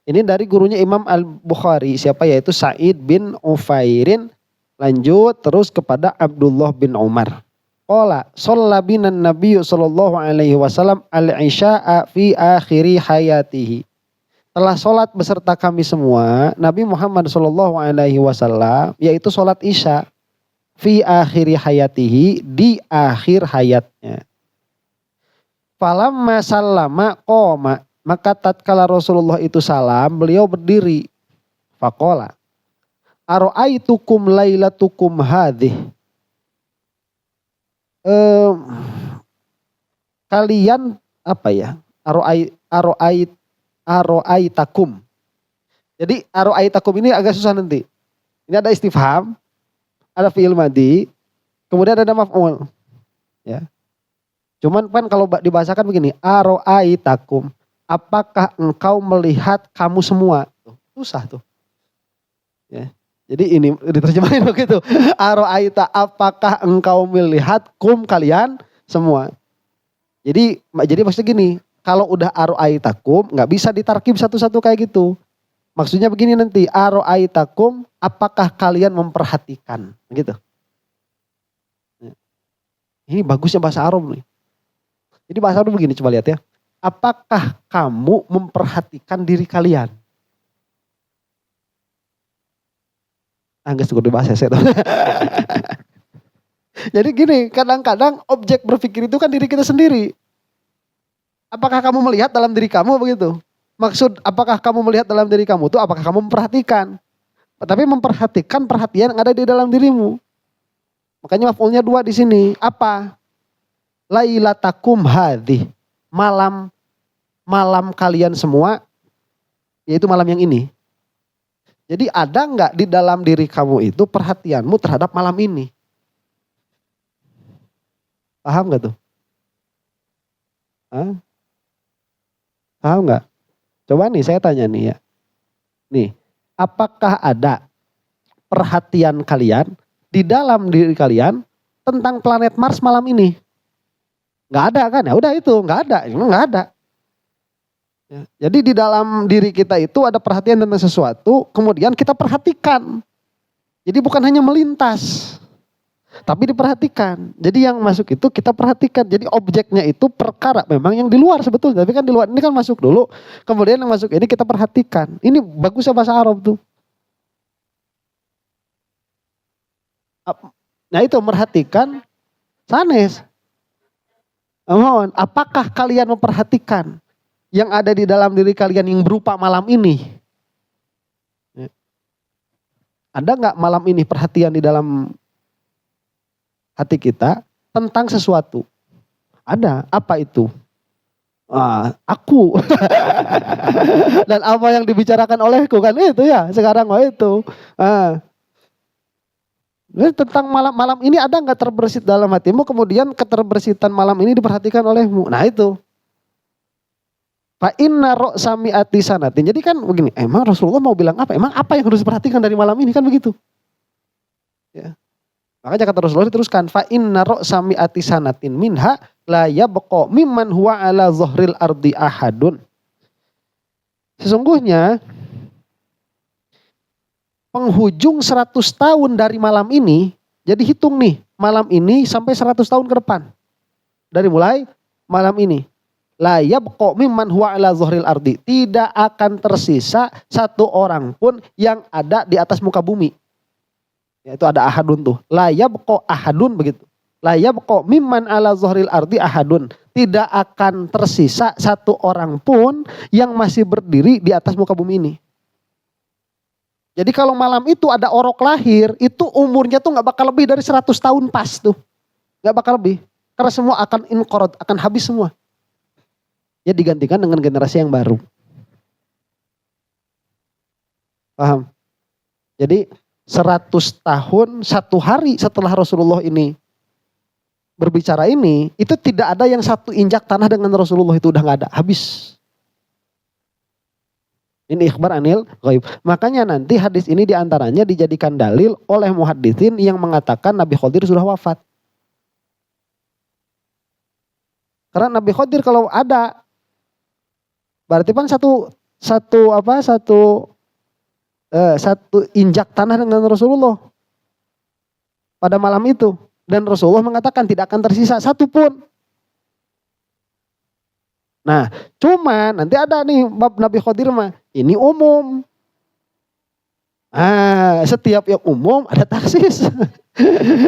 Ini dari gurunya Imam Al-Bukhari. Siapa yaitu Sa'id bin Ufairin. Lanjut terus kepada Abdullah bin Umar. Qala shalla binan nabiyyu sallallahu alaihi wasallam al-isya'a fi akhiri hayatihi. Telah sholat beserta kami semua Nabi Muhammad sallallahu alaihi wasallam yaitu sholat isya fi akhiri hayatihi di akhir hayatnya. Falamma sallama qoma. Maka tatkala Rasulullah itu salam, beliau berdiri. Faqala, aro'aitukum lailatukum hadhih. Kalian apa ya? Aro'aitakum. Jadi aro'aitakum ini agak susah nanti. Ini ada istifham, ada fi'il madhi, kemudian ada maf'ul. Ya. Cuman kan kalau dibahasakan begini, aro'aitakum. Apakah engkau melihat kamu semua? Susah tuh. Ya. Jadi ini diterjemahin begitu. Aro'aita, apakah engkau melihat kalian semua? Jadi maksudnya gini, kalau udah aro'aitakum nggak bisa ditarkib satu-satu kayak gitu. Maksudnya begini nanti, aro'aitakum, apakah kalian memperhatikan? Gitu. Ini bagusnya bahasa Arab nih. Jadi bahasa Arab begini, coba lihat ya. Apakah kamu memperhatikan diri kalian? Nggak suka dibahas ya. Jadi gini, kadang-kadang objek berpikir itu kan diri kita sendiri. Apakah kamu melihat dalam diri kamu begitu? Maksud apakah kamu melihat dalam diri kamu itu apakah kamu memperhatikan? Tapi memperhatikan perhatian yang ada di dalam dirimu. Makanya maf'ulnya 2 di sini. Apa? Lailatakum hadhi. Malam kalian semua, yaitu malam yang ini. Jadi ada nggak di dalam diri kamu itu perhatianmu terhadap malam ini? Paham nggak tuh? Paham nggak? Coba nih saya tanya nih ya. Nih, apakah ada perhatian kalian di dalam diri kalian tentang planet Mars malam ini? Nggak ada kan? Ya udah itu, nggak ada, emang nggak ada. Ya, jadi di dalam diri kita itu ada perhatian tentang sesuatu, kemudian kita perhatikan. Jadi bukan hanya melintas, tapi diperhatikan. Jadi yang masuk itu kita perhatikan. Jadi objeknya itu perkara memang yang di luar sebetulnya. Tapi kan di luar ini kan masuk dulu. Kemudian yang masuk ini kita perhatikan. Ini bagusnya bahasa Arab tuh. Nah itu merhatikan sanes. Apakah kalian memperhatikan yang ada di dalam diri kalian yang berupa malam ini? Ada nggak malam ini perhatian di dalam hati kita tentang sesuatu? Ada. Apa itu? Aku. Dan apa yang dibicarakan olehku kan itu ya. Sekarang itu. Tentang malam ini ada nggak terbersit dalam hatimu, kemudian keterbersitan malam ini diperhatikan olehmu. Nah itu. Fa inna ro'sami'ati sanatin. Jadi kan begini, emang Rasulullah mau bilang apa? Emang apa yang harus diperhatikan dari malam ini kan begitu. Ya. Makanya kata Rasulullah diteruskan, fa inna ro'sami'ati sanatin minha la yabqa mimman huwa ala zahril ardi ahadun. Sesungguhnya penghujung 100 tahun dari malam ini, jadi hitung nih, malam ini sampai 100 tahun ke depan. Dari mulai malam ini. La yabqa mimman huwa ala zahril ardi. Tidak akan tersisa satu orang pun yang ada di atas muka bumi. Yaitu ada ahadun tuh. La yabqa ahadun begitu. La yabqa mimman ala zahril ardi ahadun. Tidak akan tersisa satu orang pun yang masih berdiri di atas muka bumi ini. Jadi kalau malam itu ada orok lahir, itu umurnya tuh gak bakal lebih dari 100 tahun pas tuh. Gak bakal lebih. Karena semua akan inqarad, akan habis semua. Ya digantikan dengan generasi yang baru. Paham? Jadi 100 tahun, 1 hari setelah Rasulullah ini berbicara ini, itu tidak ada yang satu injak tanah dengan Rasulullah itu udah gak ada, habis. Ini ikhbar anil ghaib. Makanya nanti hadis ini diantaranya dijadikan dalil oleh muhaditsin yang mengatakan Nabi Khidir sudah wafat. Karena Nabi Khidir kalau ada, berarti kan satu injak tanah dengan Rasulullah pada malam itu. Dan Rasulullah mengatakan tidak akan tersisa satu pun. Nah, cuma nanti ada nih bab Nabi Khidir mah. Ini umum. Setiap yang umum ada taksis.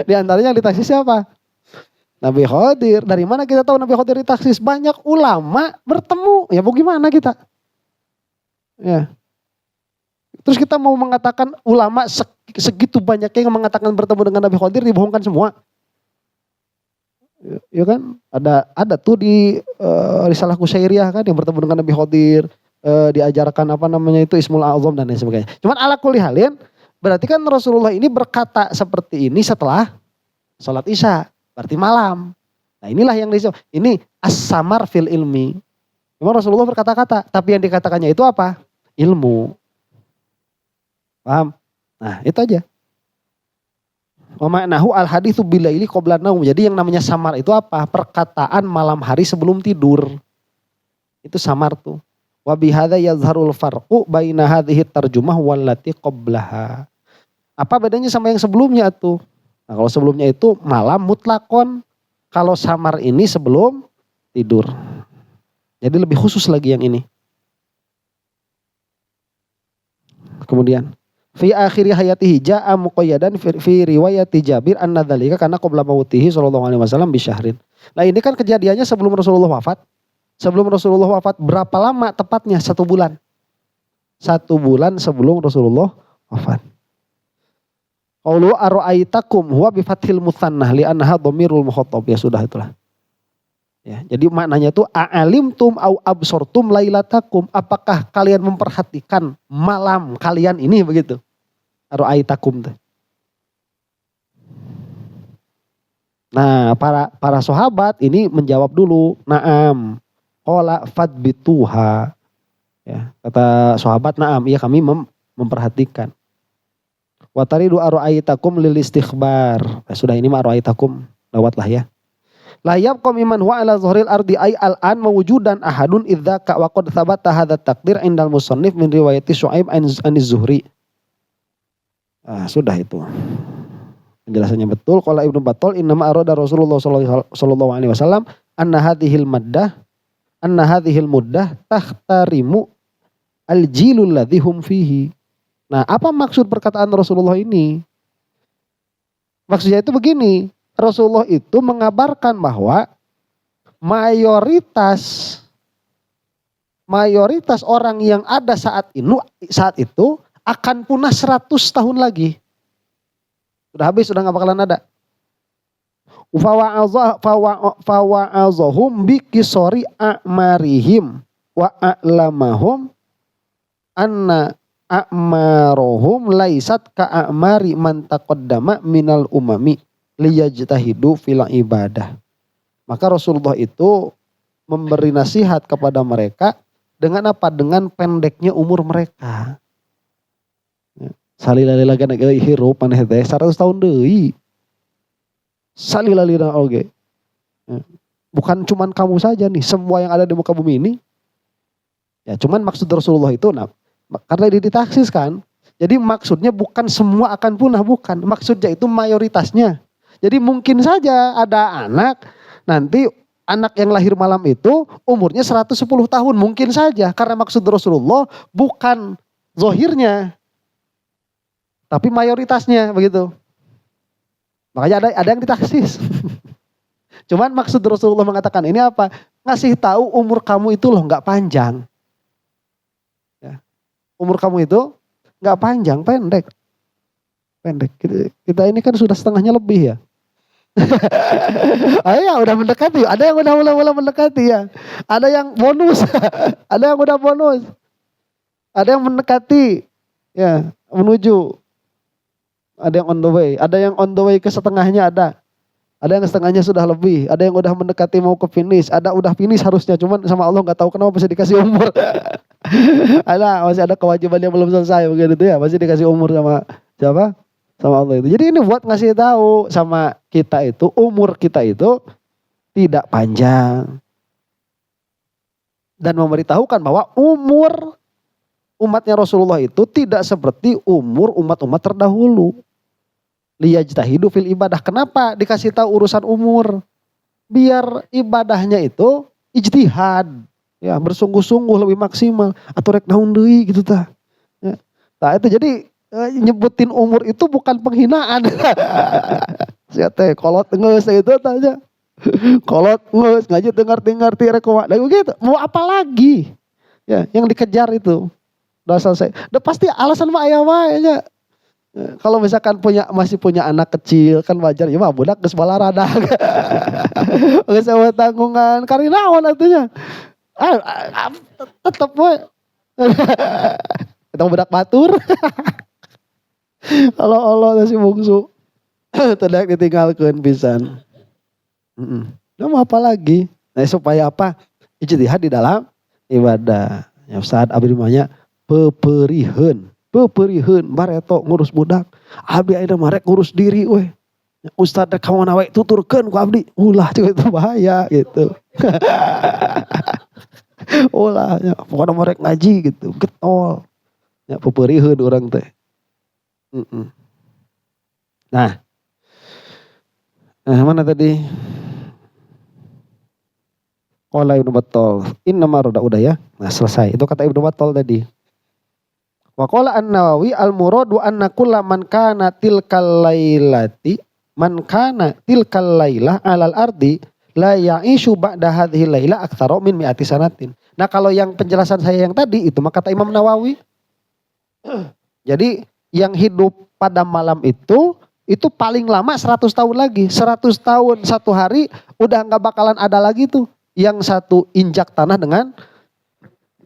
Di antaranya yang ditaksis siapa? Nabi Khidir. Dari mana kita tahu Nabi Khidir ditaksis? Banyak ulama bertemu. Ya bagaimana kita? Ya. Terus kita mau mengatakan ulama segitu banyaknya yang mengatakan bertemu dengan Nabi Khidir dibohongkan semua. Ya kan? Ada tuh di Risalah Qusyairiyah kan yang bertemu dengan Nabi Khidir. Diajarkan Ismul A'zam dan lain sebagainya. Cuman ala kulli halin berarti kan Rasulullah ini berkata seperti ini setelah sholat isya, berarti malam. Nah inilah yang disebut, ini as-samar fil ilmi. Memang Rasulullah berkata-kata, tapi yang dikatakannya itu apa? Ilmu. Paham? Nah itu aja. Wa ma'nahu al haditsu bilaili qabla naum. Jadi yang namanya samar itu apa? Perkataan malam hari sebelum tidur. Itu samar tuh. Wa bihadza yazharul farqu baina hadhihi tarjumah wallati qablaha. Apa bedanya sama yang sebelumnya tuh? Nah, kalau sebelumnya itu malam mutlakon, kalau samar ini sebelum tidur. Jadi lebih khusus lagi yang ini. Kemudian fi akhiri hayatihi ja'a muqayyadan fi riwayati Jabir anna dzalika kana qabla mautihi sallallahu alaihi wasallam bi syahrin. Nah, ini kan kejadiannya sebelum Rasulullah wafat. Sebelum Rasulullah wafat berapa lama tepatnya? 1 bulan. 1 bulan sebelum Rasulullah wafat. Qaulu ara'aitakum huwa bi fathil mutsannah li annaha dhamirul mukhatab. Ya sudah itulah. Ya, jadi maknanya itu a'alimtum au absortum lailatakum. Apakah kalian memperhatikan malam kalian ini begitu? Ara'aitakum tuh. Nah, para sahabat ini menjawab dulu, na'am. Qala fadbituha. Ya, kata sahabat, na'am, iya kami memperhatikan. Wa taridu ara'aitakum lil istikhbar. Sudah ini mah ara'aitakum lewatlah ya. La yabqa mimman huwa ala zuhril ardi ay al-an mawjudan ahadun idza ka wa qad thabata hadha taqdir indal musannif min riwayati Syu'aib an az-Zuhri. Sudah itu. Penjelasannya betul. Qala Ibnu Battal innama arada Rasulullah sallallahu alaihi wasallam anna hadhil muddah tahtarimu al-jilul ladzi hum fihi. Nah, apa maksud perkataan Rasulullah ini? Maksudnya itu begini, Rasulullah itu mengabarkan bahwa mayoritas orang yang ada saat itu akan punah 100 tahun lagi. Sudah habis, sudah gak bakalan ada. Fawa'azahum bikisori a'marihim wa a'lamahum anna a'marohum laisat ka'amari man taqaddama minal umami liyajtahidu fil ibadah. Maka Rasulullah itu memberi nasihat kepada mereka dengan apa? Dengan pendeknya umur mereka. Salila-lila kana hirup maneh teh 100 tahun deui. Salila-lila oge. Bukan cuman kamu saja nih, semua yang ada di muka bumi ini. Ya, cuman maksud Rasulullah itu karena ditaksis kan. Jadi maksudnya bukan semua akan punah, bukan. Maksudnya itu mayoritasnya. Jadi mungkin saja ada anak, nanti anak yang lahir malam itu umurnya 110 tahun. Mungkin saja. Karena maksud Rasulullah bukan zohirnya. Tapi mayoritasnya begitu. Makanya ada yang ditaksis. Cuman maksud Rasulullah mengatakan ini apa? Ngasih tahu umur kamu itu loh gak panjang. Umur kamu itu gak panjang, pendek. Kita ini kan sudah setengahnya lebih ya. Ayo udah mendekati, ada yang udah mulai mendekati ya. Ada yang bonus, ada yang udah bonus. Ada yang mendekati ya, menuju. Ada yang on the way, ada yang on the way ke setengahnya ada. Ada yang setengahnya sudah lebih, ada yang udah mendekati mau ke finish, ada udah finish harusnya, cuman sama Allah nggak tahu kenapa masih dikasih umur. Masih ada kewajiban yang belum selesai begitu ya, masih dikasih umur sama siapa? Sama Allah itu. Jadi ini buat ngasih tahu sama kita itu, umur kita itu tidak panjang. Dan memberitahukan bahwa umur umatnya Rasulullah itu tidak seperti umur umat-umat terdahulu. Liyajtahidu fil ibadah. Kenapa dikasih tahu urusan umur? Biar ibadahnya itu ijtihad, ya, bersungguh-sungguh lebih maksimal. Atau rek naon deui gitu tah. Ya. Nah itu jadi nyebutin umur itu bukan penghinaan. Sia teh kolot geus itu tanya. Kolot geus ngaji dengar-dengar ti rek gitu. Mau apa lagi? Ya, yang dikejar itu udah selesai. Udah pasti alasan mah aya wae nya. Kalau misalkan masih punya anak kecil kan wajar ya mah budak geus balaradag. Geus eueuh tanggungan kari naon atunya. Tetep we. Kita budak batur. Kalau Allah si bungsu. Tidak ditinggalkeun pisan. Nah mau apa lagi? Nah supaya apa? Ijtihad di dalam ibadah. Ya saat abdi mah Peperiheun bareto ngurus budak. Abdi ayeuna mah rek ngurus diri we. Ustad rek kawan we tuturkeun ku abdi. Ulah cuy itu bahaya gitu. Ulah nya pokona mah rek ngaji gitu. Getol. Ya peperiheun urang teh. Nah. Mana tadi? Qala Ibnu Battal. Innama udah ya. Nah selesai. Itu kata Ibnu Battal tadi. Wa qala An-Nawawi al-muradu anna kulla man kana tilkal lailah alal ardi la ya'ishu ba'da hadhihi lailah aktsara min mi'ati sanatin. Nah, kalau yang penjelasan saya yang tadi itu maka kata Imam Nawawi. Jadi yang hidup pada malam itu paling lama 100 tahun lagi. 100 tahun satu hari udah enggak bakalan ada lagi tuh yang satu injak tanah dengan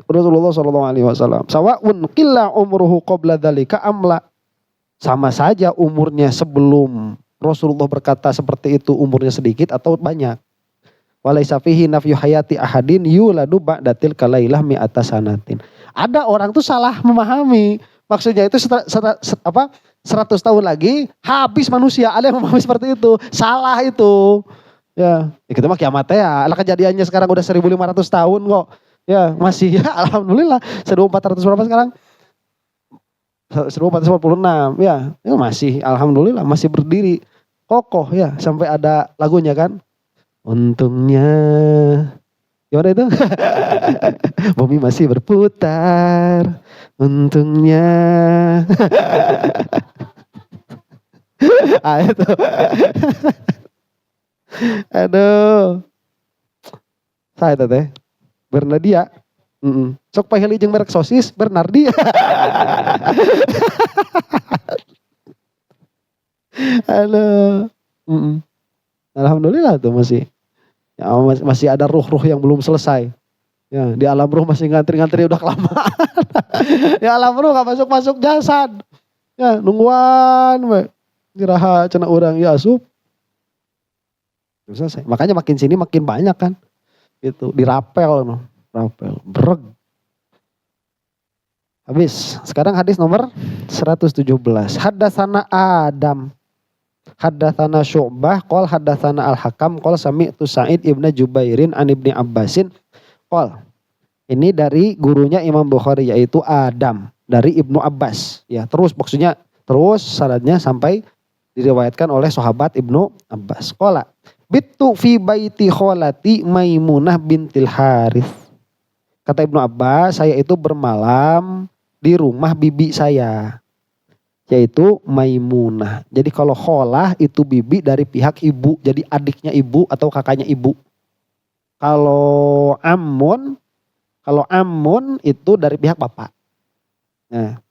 Rasulullah SAW. Sawa'un qilla umruhu qabla dzalika amla. Sama saja umurnya sebelum Rasulullah berkata seperti itu umurnya sedikit atau banyak. Walaisa fihi nafyu hayati ahadin yuladu ba'da tilka lailah mi'ata sanatin. Ada orang tuh salah memahami Maksudnya itu 100 tahun lagi habis manusia. Ada yang memahami seperti itu. Salah itu. Ya, kita mah kiamat ya. Lah kejadiannya sekarang udah 1.500 tahun kok. Ya, masih ya alhamdulillah 1.400 berapa sekarang? 1.446 ya. Ya masih alhamdulillah masih berdiri kokoh ya sampai ada lagunya kan. Untungnya gimana itu? Bumi masih berputar. Untungnya. Ah itu. Aduh. Saya teh Bernadia. Sok paheli jeung merek sosis Bernardi. Halo. Alhamdulillah tuh masih. Ya, masih ada ruh-ruh yang belum selesai. Ya, di alam ruh masih ngantri-ngantri udah kelamaan. Di alam ruh gak masuk-masuk jasad. Ya, nungguan we. Diraha cenah urang ya asup. Selesai. Makanya makin sini makin banyak kan. Gitu, dirapel no. Rapel, breg. Habis. Sekarang hadis nomor 117. Haddatsana Adam. Haddatsana Syu'bah qol haddatsana Al-Hakam qol sami'tu Sa'id ibnu Jubairin an Ibni Abbasin qol. Ini dari gurunya Imam Bukhari yaitu Adam dari Ibnu Abbas. Ya, terus maksudnya terus sanadnya sampai diriwayatkan oleh sahabat Ibnu Abbas. Qala bittu fi baiti kholati Maimunah bintil Harits. Kata Ibnu Abbas, saya itu bermalam di rumah bibi saya. Yaitu Maimunah. Jadi kalau kholah itu bibi dari pihak ibu. Jadi adiknya ibu atau kakaknya ibu. Kalau Ammun itu dari pihak bapak. Nah.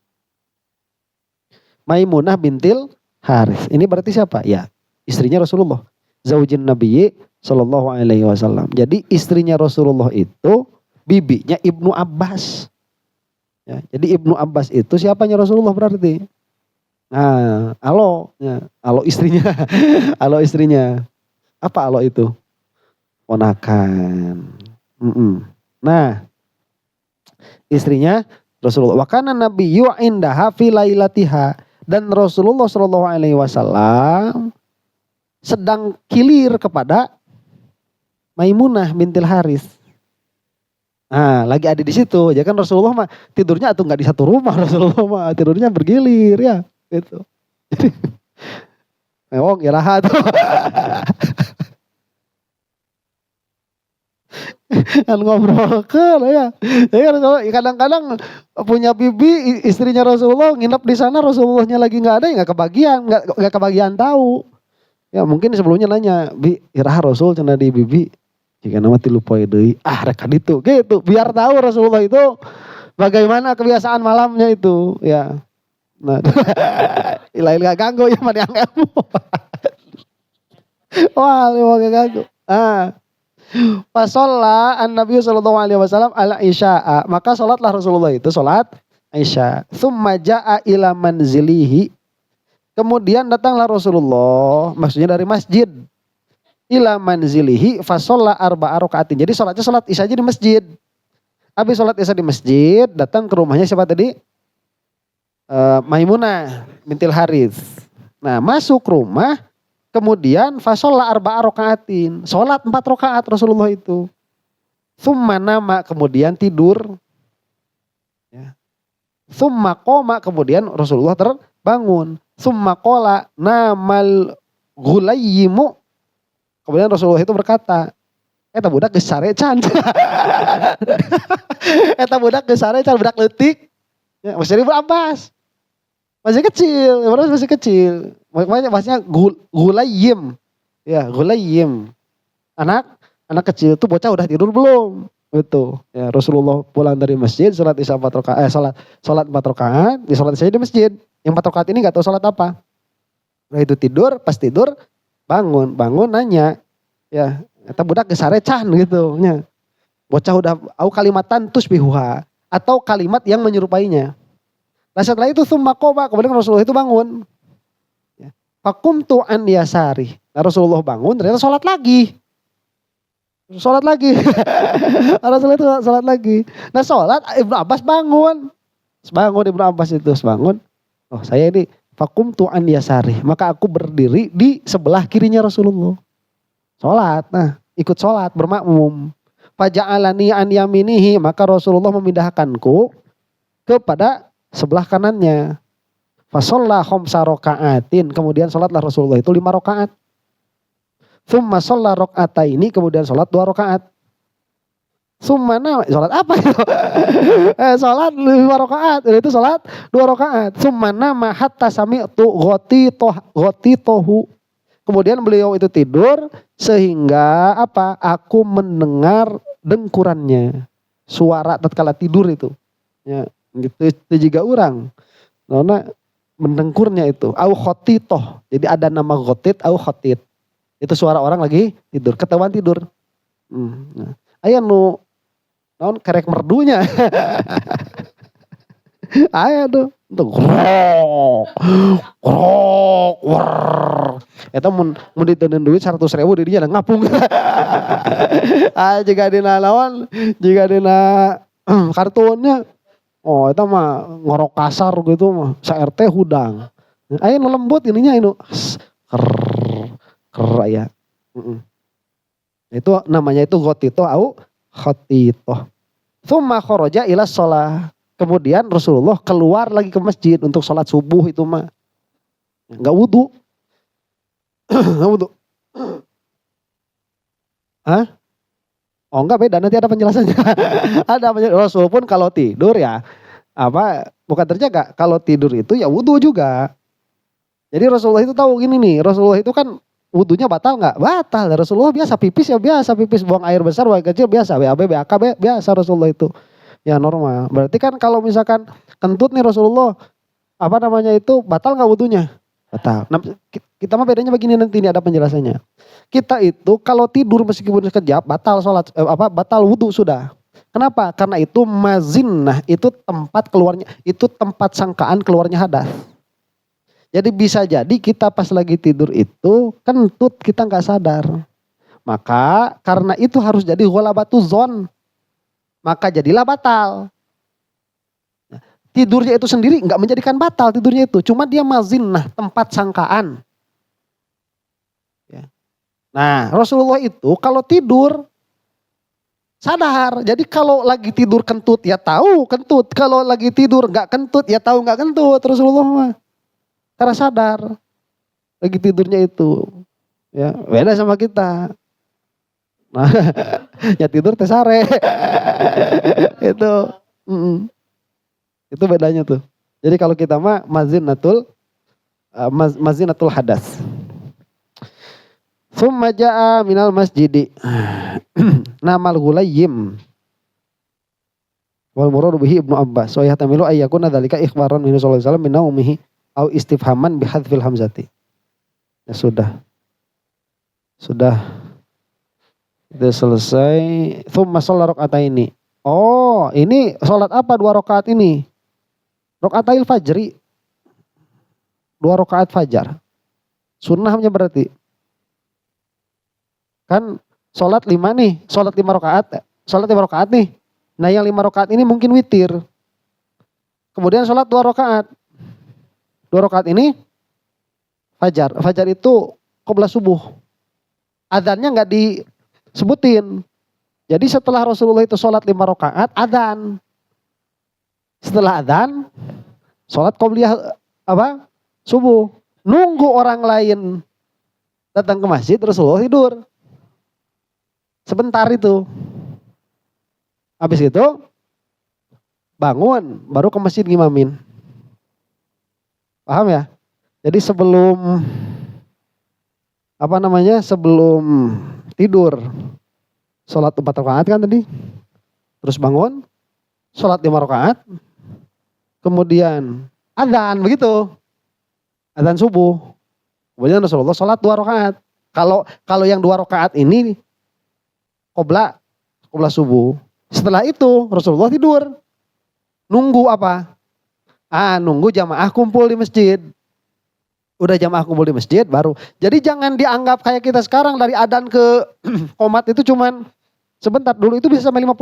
Maimunah bintil Harits. Ini berarti siapa? Ya, istrinya Rasulullah. Zaujin Nabi sallallahu alaihi wasallam. Jadi istrinya Rasulullah itu bibinya Ibnu Abbas. Ya, jadi Ibnu Abbas itu siapanya Rasulullah berarti? Nah, alo istrinya. Alo istrinya. Apa alo itu? Ponakan. Nah, istrinya Rasulullah. Wa kana nabiyyu indaha fi lailatiha. Dan Rasulullah sallallahu alaihi wasallam sedang kilir kepada Maimunah bintil Harits. Nah, lagi ada di situ. Ya kan Rasulullah mah tidurnya atau enggak di satu rumah, Rasulullah mah tidurnya bergilir ya. Gitu. Jadi mewong iraha tuh. Kan ngobrol ke ya. Jadi kadang-kadang punya bibi istrinya Rasulullah nginep di sana, Rasulullahnya lagi nggak ada ya nggak kebagian tahu. Ya mungkin sebelumnya nanya, "Bi, iraha Rasul cenah di bibi?" Jika nama tilu poe deui. Ah rek ditu gitu. Biar tahu Rasulullah itu bagaimana kebiasaan malamnya itu, ya. Nah, ilail gak ganggu ya mah diangemu. Wah, gak ganggu. Fasolla an-Nabi sallallahu alaihi wasallam ala isya'a. Maka salatlah Rasulullah itu salat Isya. Tsumma jaa ila manzilihi. Kemudian datanglah Rasulullah, maksudnya dari masjid. Ila manzilihi fasolla arba'a rakaatin. Jadi salatnya salat Isya aja di masjid. Habis salat Isya di masjid, datang ke rumahnya siapa tadi? Maimunah bintil Harits. Nah, masuk rumah, kemudian fasolla arba'a rakaatin. Salat 4 rakaat Rasulullah itu. Tsumma nama, kemudian tidur. Ya. Tsumma qoma, kemudian Rasulullah terbangun. Tsumma qala namal ghulayyimu. Kemudian Rasulullah itu berkata, eta budak geus sare can. Eta budak geus sare can, budak leutik. Ya, masih Ibnu Abbas. Masih kecil, masih kecil. Maksudnya gulayyim. Ya, gulayyim. Anak kecil itu bocah udah tidur belum? Gitu. Ya, Rasulullah pulang dari masjid, salat Isya 4 rakaat, salat 4 rakaat, di salat Isya di masjid. Yang 4 rakaat ini enggak tahu salat apa. Nah, itu tidur, pas tidur bangun nanya. Ya, eta budak geus sare can gitu nya. Bocah udah au kalimatan tusbihuha atau kalimat yang menyerupainya. Nah setelah itu tsumma qoma, kemudian Rasulullah itu bangun. Ya. Faqumtu an yasari. Nah Rasulullah bangun ternyata sholat lagi. Rasulullah itu sholat lagi. Nah sholat Ibnu Abbas bangun. Sebangun Ibnu Abbas itu, sebangun. Oh saya ini fakumtu an yasari. Maka aku berdiri di sebelah kirinya Rasulullah. Sholat, nah ikut sholat bermakmum. Faja'alani an yaminihi, maka Rasulullah memindahkanku kepada sebelah kanannya. Fashollah khamsa raka'atin, kemudian sholatlah Rasulullah itu 5 rakaat. Tsumma sholla raka'ataini, kemudian sholat 2 rakaat. Summana, sholat apa itu? Sholat 5 rakaat, itu sholat 2 rakaat. Summana ma hatta sami'tu ghotitohu. Kemudian beliau itu tidur sehingga apa? Aku mendengar dengkurannya. Suara tatkala tidur itu. Ya, gitu juga orang. Karena mendengkurnya itu au khotitoh. Jadi ada nama khotit au khotit. Itu suara orang lagi tidur, ketahuan tidur. Nah. Aya nu naon kerek merdunya. Aya tuh grok grok wer. Eta mun diteuneun duit 100.000 dirinya ngapung. Jika dina lawan, jika dina kartunnya, oh eta mah ngorok kasar gitu mah, sa-RT hudang. Aya nu lembut ininya anu ker aya. Itu namanya itu ghotito au khotito. Tsumma kharaja ila shalah. Kemudian Rasulullah keluar lagi ke masjid untuk sholat subuh itu mah. Enggak wudu. Enggak wudu. Hah? Oh enggak, beda, nanti ada penjelasannya. Ada penjelasan. Rasul pun kalau tidur ya bukan terjaga. Kalau tidur itu ya wudu juga. Jadi Rasulullah itu tahu gini nih. Rasulullah itu kan wudunya batal enggak? Batal. Rasulullah biasa pipis ya biasa. Pipis buang air besar, buang air kecil biasa. BAB, BAK biasa Rasulullah itu. Ya normal. Berarti kan kalau misalkan kentut nih Rasulullah, batal nggak wudunya? Batal. Nah, kita mah bedanya begini, nanti ini ada penjelasannya. Kita itu kalau tidur meskipun sekejap batal sholat, batal wudu sudah. Kenapa? Karena itu mazinnah, itu tempat keluarnya, itu tempat sangkaan keluarnya hadas. Jadi bisa jadi kita pas lagi tidur itu kentut kita nggak sadar. Maka karena itu harus jadi ghalabatu dzon. Maka jadilah batal. Tidurnya itu sendiri enggak menjadikan batal tidurnya itu. Cuma dia mazinnah, tempat sangkaan. Nah Rasulullah itu kalau tidur sadar. Jadi kalau lagi tidur kentut ya tahu kentut. Kalau lagi tidur enggak kentut ya tahu enggak kentut Rasulullah mah. Karena sadar. Lagi tidurnya itu. Ya, beda sama kita. Nah, ya tidur tesare. Itu bedanya tuh. Jadi kalau kita mah mazinatul hadas. Tsumma jaa minal masjidi. Namal ghulayyim. Wal muradu bihi Ibnu Abbas. Wa yahtamilu ay yakuna dzalika ikhbaran min sallallahu alaihi wasallam min naumihi au istifhaman bi hadzfil hamzati. Ya sudah. Sudah selesai. Tsumma shalla raka'ataini. Oh, ini sholat apa 2 rakaat ini? Raka'atil fajri. 2 rakaat fajar. Sunnahnya berarti. Kan sholat 5 nih, sholat 5 rakaat. Sholat 5 rakaat nih. Nah yang 5 rakaat ini mungkin witir. Kemudian sholat 2 rakaat. 2 rakaat ini fajar. Fajar itu qabla subuh. Adzannya enggak disebutin. Jadi setelah Rasulullah itu sholat 5 rakaat, adzan. Setelah adzan, sholat qobliyah subuh. Nunggu orang lain datang ke masjid, Rasulullah tidur. Sebentar itu. Habis itu bangun, baru ke masjid ngimamin. Paham ya? Jadi sebelum sebelum tidur sholat 4 rakaat kan tadi, terus bangun sholat 5 rakaat, kemudian adzan begitu, adzan subuh, kemudian Rasulullah sholat 2 rakaat. Kalau yang 2 rakaat ini qobla subuh. Setelah itu Rasulullah tidur, nunggu apa? Nunggu jamaah kumpul di masjid. Udah jamaah kumpul di masjid baru. Jadi jangan dianggap kayak kita sekarang dari adzan ke qomat itu cuman sebentar. Dulu itu bisa sampai 50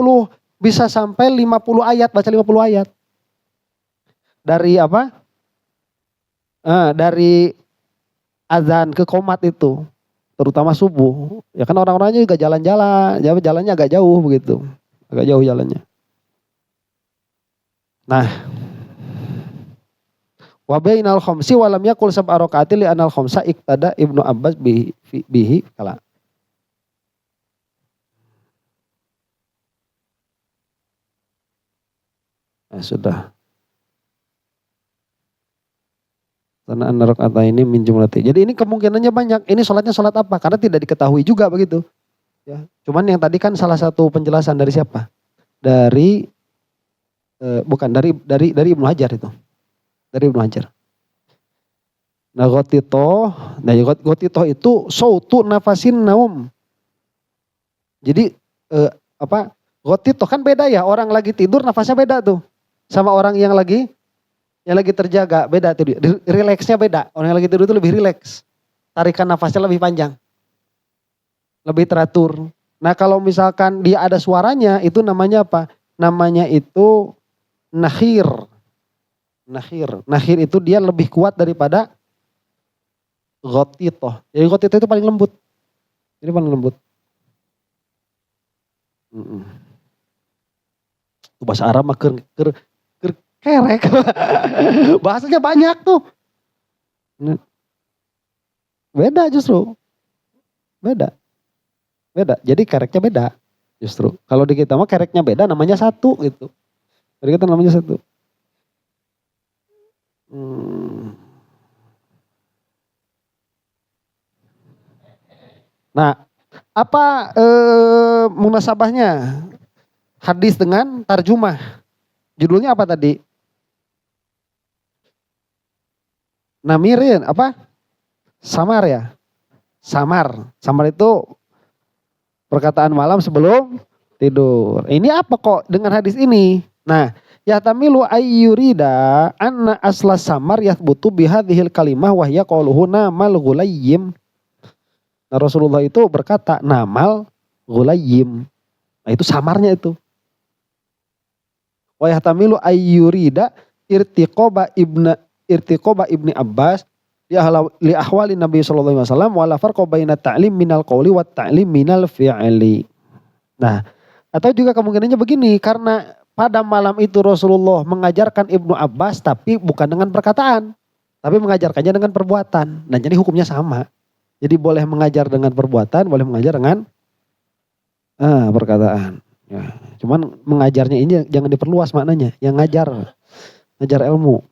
ayat, baca 50 ayat. dari apa? Dari azan ke qomat itu, terutama subuh. Ya kan orang-orangnya juga jalan-jalan, jalannya agak jauh begitu. Agak jauh jalannya. Nah, wa bainal khamsi wa lam yakul sab'a raqaatin li anal khamsa iktada Ibnu Abbas bihi kala. Nah, sudah. Karena an rakaat ini min jumlati. Jadi ini kemungkinannya banyak. Ini sholatnya sholat apa? Karena tidak diketahui juga begitu. Ya. Cuman yang tadi kan salah satu penjelasan dari siapa? Dari bukan dari Ibnu Hajar itu. Dari Ibnu Hajar. Nah gotito itu sautu nafasin naum. Jadi gotito kan beda ya, orang lagi tidur nafasnya beda tuh. Sama orang yang lagi terjaga, beda tuh. Rileksnya beda, orang yang lagi tidur itu lebih rileks. Tarikan nafasnya lebih panjang. Lebih teratur. Nah kalau misalkan dia ada suaranya, itu namanya apa? Namanya itu nakhir. Nakhir itu dia lebih kuat daripada gotito. Jadi gotito itu paling lembut. Ini paling lembut. Bahasa Arab mah kerek. Bahasanya banyak tuh. Beda justru. Beda. Jadi kereknya beda justru. Kalau di kita mah kereknya beda, namanya satu gitu. Jadi kita namanya satu. Nah, apa munasabahnya hadis dengan tarjumah? Judulnya apa tadi? Namirin apa? Samar ya? Samar itu perkataan malam sebelum tidur. Ini apa kok dengan hadis ini? Nah, yahtamilu ayyurida anna asla samar yathbutu bihadhil kalimah wahya qauluhu namal ghulayyim. Nah, Rasulullah itu berkata namal ghulayyim. Nah, itu samarnya itu. Wa yahtamilu ayyurida irtiqoba ibni Abbas li ahwali Nabi sallallahu alaihi wasallam wala farqa baina ta'lim minal qawli wa ta'lim minal fi'li. Nah, atau juga kemungkinannya begini, karena pada malam itu Rasulullah mengajarkan Ibnu Abbas tapi bukan dengan perkataan, tapi mengajarkannya dengan perbuatan. Nah, jadi hukumnya sama. Jadi boleh mengajar dengan perbuatan, boleh mengajar dengan perkataan. Ya, cuman mengajarnya ini jangan diperluas maknanya, yang ngajar ilmu.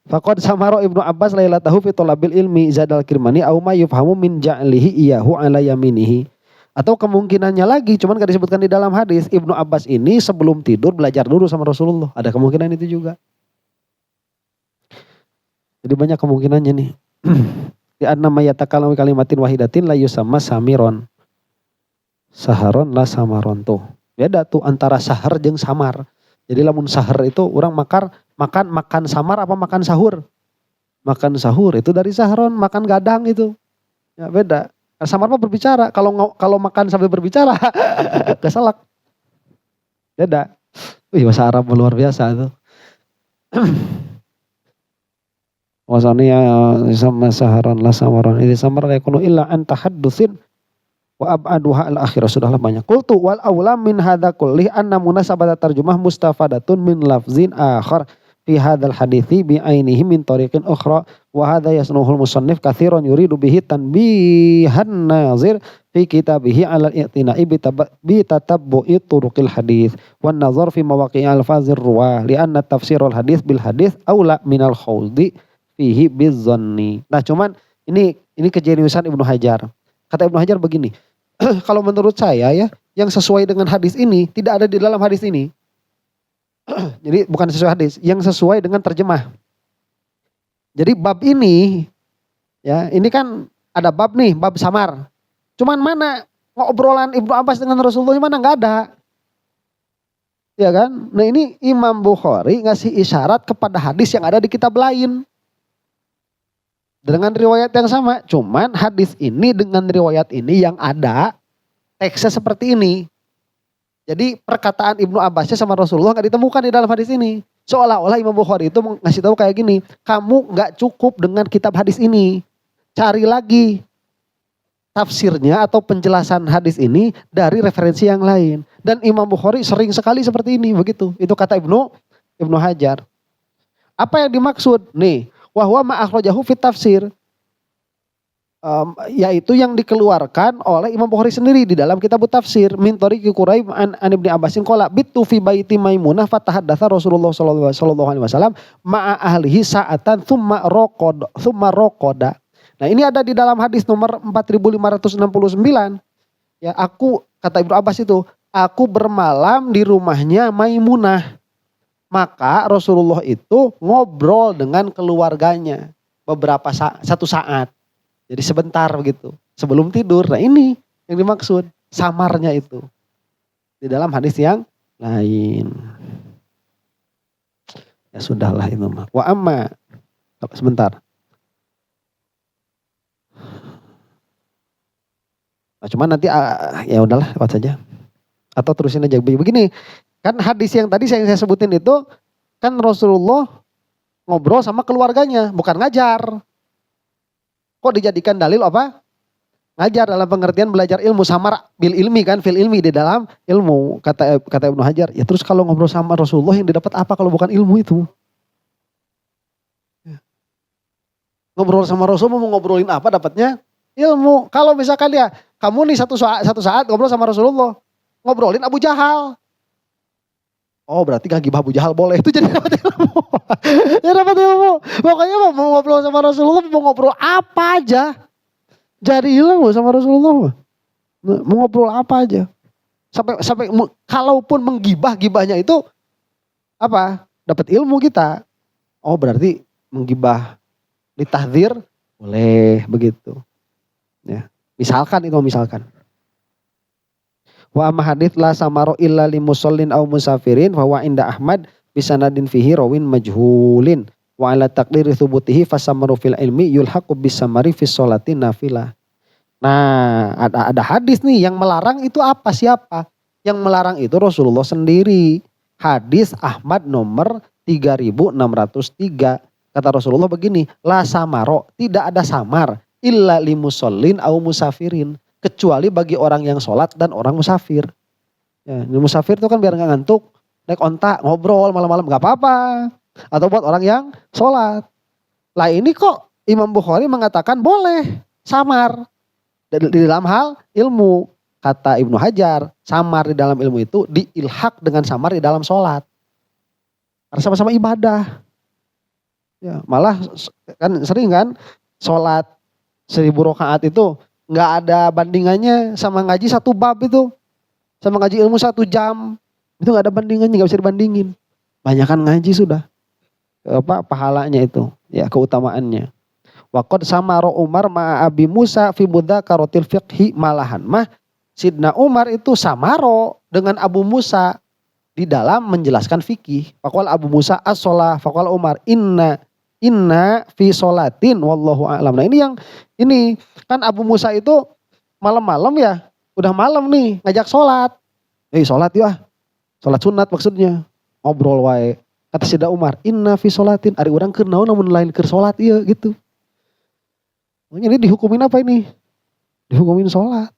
Faqad samaro Ibnu Abbas lailatahu fi thalabil ilmi zadal kirmani aw ma yufhamu min ja'lihi iyahu ala yaminihi. Atau kemungkinannya lagi, cuman gak disebutkan di dalam hadis, Ibnu Abbas ini sebelum tidur belajar dulu sama Rasulullah. Ada kemungkinan itu juga. Jadi banyak kemungkinannya nih. Di annama yatakallamu kalimatin wahidatin la yusamma samiron. Saharon la samaron tuh. Beda tuh antara sahar jeung samar. Jadi lamun sahar itu orang makan samar apa makan sahur? Makan sahur itu dari saharon, makan gadang itu. Ya beda. Samar mah berbicara, kalau makan sambil berbicara keselak. Beda. Bahasa Arab luar biasa tuh. Wasani ya sama saharon la samaron. Ini samar la yakunu illa an tahaddusin wa ab'aduha al akhirah. Sudahlah banyak. Qultu wal aula min hadza kulli anna munasabata tarjumah mustafadatun min lafzin akhar fi hadzal hadithi bi ainihi min tariqin ukhra wa hadza yasnuhul musannif katsiran yuridu bihi tanbihan nazir fi kitabihi ala al-i'tina'i bi tatabbu'i turuqil hadits wan nazar fi mawaqi'i al-fazir ruwah li anna tafsirul hadits bil hadits aula minal khawdi fihi bizzanni. Nah, cuman ini kejeniusan Ibnu Hajar. Kata Ibnu Hajar begini, kalau menurut saya ya, yang sesuai dengan hadis ini tidak ada di dalam hadis ini. Jadi bukan sesuai hadis, yang sesuai dengan terjemah. Jadi bab ini, ya ini kan ada bab nih, bab samar. Cuman mana ngobrolan Ibnu Abbas dengan Rasulullah mana nggak ada. Ya kan? Nah ini Imam Bukhari ngasih isyarat kepada hadis yang ada di kitab lain. Dengan riwayat yang sama, cuman hadis ini dengan riwayat ini yang ada teksnya seperti ini. Jadi perkataan Ibnu Abbasnya sama Rasulullah nggak ditemukan di dalam hadis ini. Seolah-olah Imam Bukhari itu ngasih tahu kayak gini, kamu nggak cukup dengan kitab hadis ini, cari lagi tafsirnya atau penjelasan hadis ini dari referensi yang lain. Dan Imam Bukhari sering sekali seperti ini, begitu. Itu kata Ibnu Hajar. Apa yang dimaksud? Nih, wahwa ma akhrajahu fit tafsir. Yaitu yang dikeluarkan oleh Imam Bukhari sendiri di dalam kitab tafsir min tariqi Quraib an Ibnu Abbasin qala bitu fi baiti Maimunah fatahaddatsa Rasulullah sallallahu alaihi wasallam ma'a ahlihi sa'atan thumma raqada. Nah, ini ada di dalam hadis nomor 4569. Ya, kata Ibnu Abbas itu, aku bermalam di rumahnya Maimunah. Maka Rasulullah itu ngobrol dengan keluarganya satu saat. Jadi sebentar begitu, sebelum tidur. Nah, ini yang dimaksud, samarnya itu. Di dalam hadis yang lain. Ya sudahlah itu mah. Wa amma, sebentar. Nah, cuman nanti ya udahlah lewat saja. Atau terusin aja begini. Kan hadis yang tadi saya sebutin itu kan Rasulullah ngobrol sama keluarganya, bukan ngajar. Kok dijadikan dalil apa? Ngajar dalam pengertian belajar ilmu, samar bil ilmi kan, fil ilmi di dalam ilmu. Kata Ibnu Hajar, ya terus kalau ngobrol sama Rasulullah yang didapat apa kalau bukan ilmu itu? Ngobrol sama Rasulullah mau ngobrolin apa dapatnya? Ilmu. Kalau misalkan ya kamu nih satu saat ngobrol sama Rasulullah, ngobrolin Abu Jahal. Oh, berarti gak gibah Abu Jahal boleh. Itu jadi dapat ilmu. Ya dapat ilmu. Pokoknya mau ngobrol sama Rasulullah, mau ngobrol apa aja. Jadi ilmu sama Rasulullah. Mau ngobrol apa aja. Sampai kalaupun menggibah-gibahnya itu apa? Dapat ilmu kita. Oh, berarti menggibah ditahdzir boleh begitu. Ya. Misalkan. Wa amma hadits la samaro illa li musallin aw musafirin fa wa inda Ahmad bisanadin fihi rawin majhulin wa ala taqdiri thubutihi fasamaru fil ilmi yulhaqu bisamari fis sholati nafilah. Nah, ada hadis nih yang melarang itu apa? Siapa? Yang melarang itu Rasulullah sendiri. Hadis Ahmad nomor 3603. Kata Rasulullah begini, la samaro, tidak ada samar illa li musallin aw musafirin. Kecuali bagi orang yang sholat dan orang musafir. Ya, musafir itu kan biar gak ngantuk, naik onta, ngobrol malam-malam gak apa-apa. Atau buat orang yang sholat. Lah ini kok Imam Bukhari mengatakan boleh samar. Di dalam hal ilmu. Kata Ibnu Hajar, samar di dalam ilmu itu diilhak dengan samar di dalam sholat. Karena sama-sama ibadah. Ya, malah kan sering kan sholat 1000 rakaat itu nggak ada bandingannya sama ngaji 1 bab itu, sama ngaji ilmu 1 jam itu nggak ada bandingannya, nggak bisa dibandingin. Banyakan ngaji sudah pahalanya itu, ya keutamaannya. Waqad samara Umar ma'a Abi Musa fi mudzakaratil fiqhi malahan mah Sidna Umar itu samaro dengan Abu Musa di dalam menjelaskan fikih. Faqala Abu Musa as-shalah, faqala Umar inna fi sholatin wallahu a'lam. Nah ini kan Abu Musa itu malam-malam ya, udah malam nih ngajak sholat. Sholat ya, sholat sunat maksudnya. Ngobrol wae. Kata Sidna Umar, inna fi sholatin, ari urang keur naon namun lain keur sholat iya gitu. Ini dihukumin apa ini? Dihukumin sholat.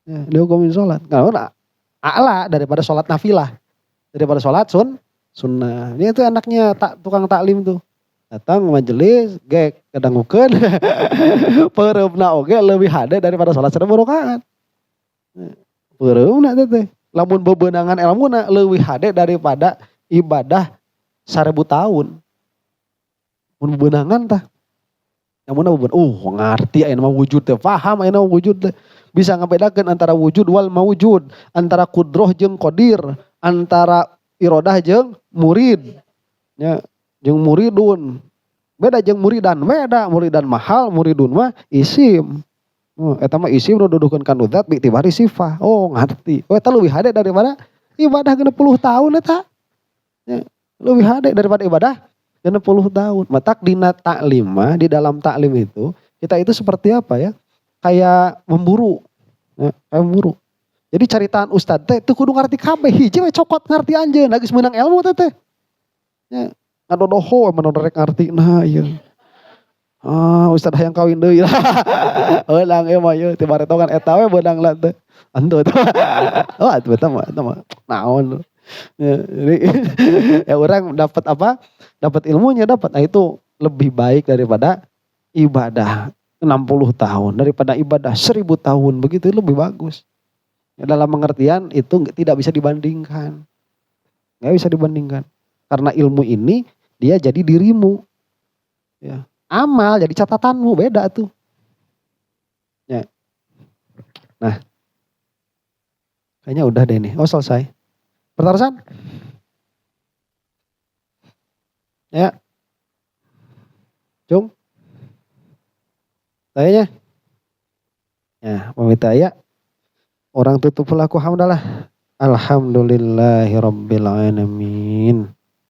Ya, dihukumin sholat. Karena a'la daripada sholat nafilah. Daripada sholat sunnah. Ini tuh anaknya tukang taklim tuh. Datang majelis, gek kedangukeun. Pereupna oge leuwih hade daripada salat 1000 rakaat. Pereupna teh. Lamun bebeunangan ilmuna leuwih hade daripada ibadah 1000 tahun. Mun bebeunangan tah. Namun ngarti aya nama wujud teh, paham aya nama wujud teh. Bisa ngabedakeun antara wujud wal mawujud, antara kudroh jeung qadir, antara iradah jeung murid. Ya. Jeung muridun. Beda jeung muridan, muridan mahal, muridun mah isim. Eta mah isim nu duduhkeun kana zat bi tibari sifah. Oh, ngarti. Eta leuwih hade daripada ibadah 60 tahun eta. Ya, leuwih hade daripada ibadah 60 tahun. Matak dina taklim mah, di dalam taklim itu, kita itu seperti apa ya? Kayak memburu. Ya, kayak memburu. Jadi caritaan ustad teh teu kudu ngarti kabeh, hiji we cokot ngarti anjeun, geus meunang ilmu teh. Ya, ngadodoho mun rek ngarti nah ieu. Ustad hayang kawin deui lah. Heulang ieu mah ieu ti baretogan eta we beunang lah teh. Antu teh. Oh atuh eta mah naon. Ya, jadi ya orang dapat apa? Dapat ilmunya dapat. Nah itu lebih baik daripada ibadah 60 tahun daripada ibadah 1000 tahun, begitu lebih bagus. Ya, dalam pengertian itu tidak bisa dibandingkan. Nggak bisa dibandingkan. Karena ilmu ini dia jadi dirimu. Ya. Amal jadi catatanmu, beda tuh. Ya. Nah. Kayaknya udah deh nih. Oh selesai. Pertarusan? Ya. Cung. Tanya. Ya, meminta ya. Orang tutup pelaku hamdalah. Alhamdulillahirabbil alamin.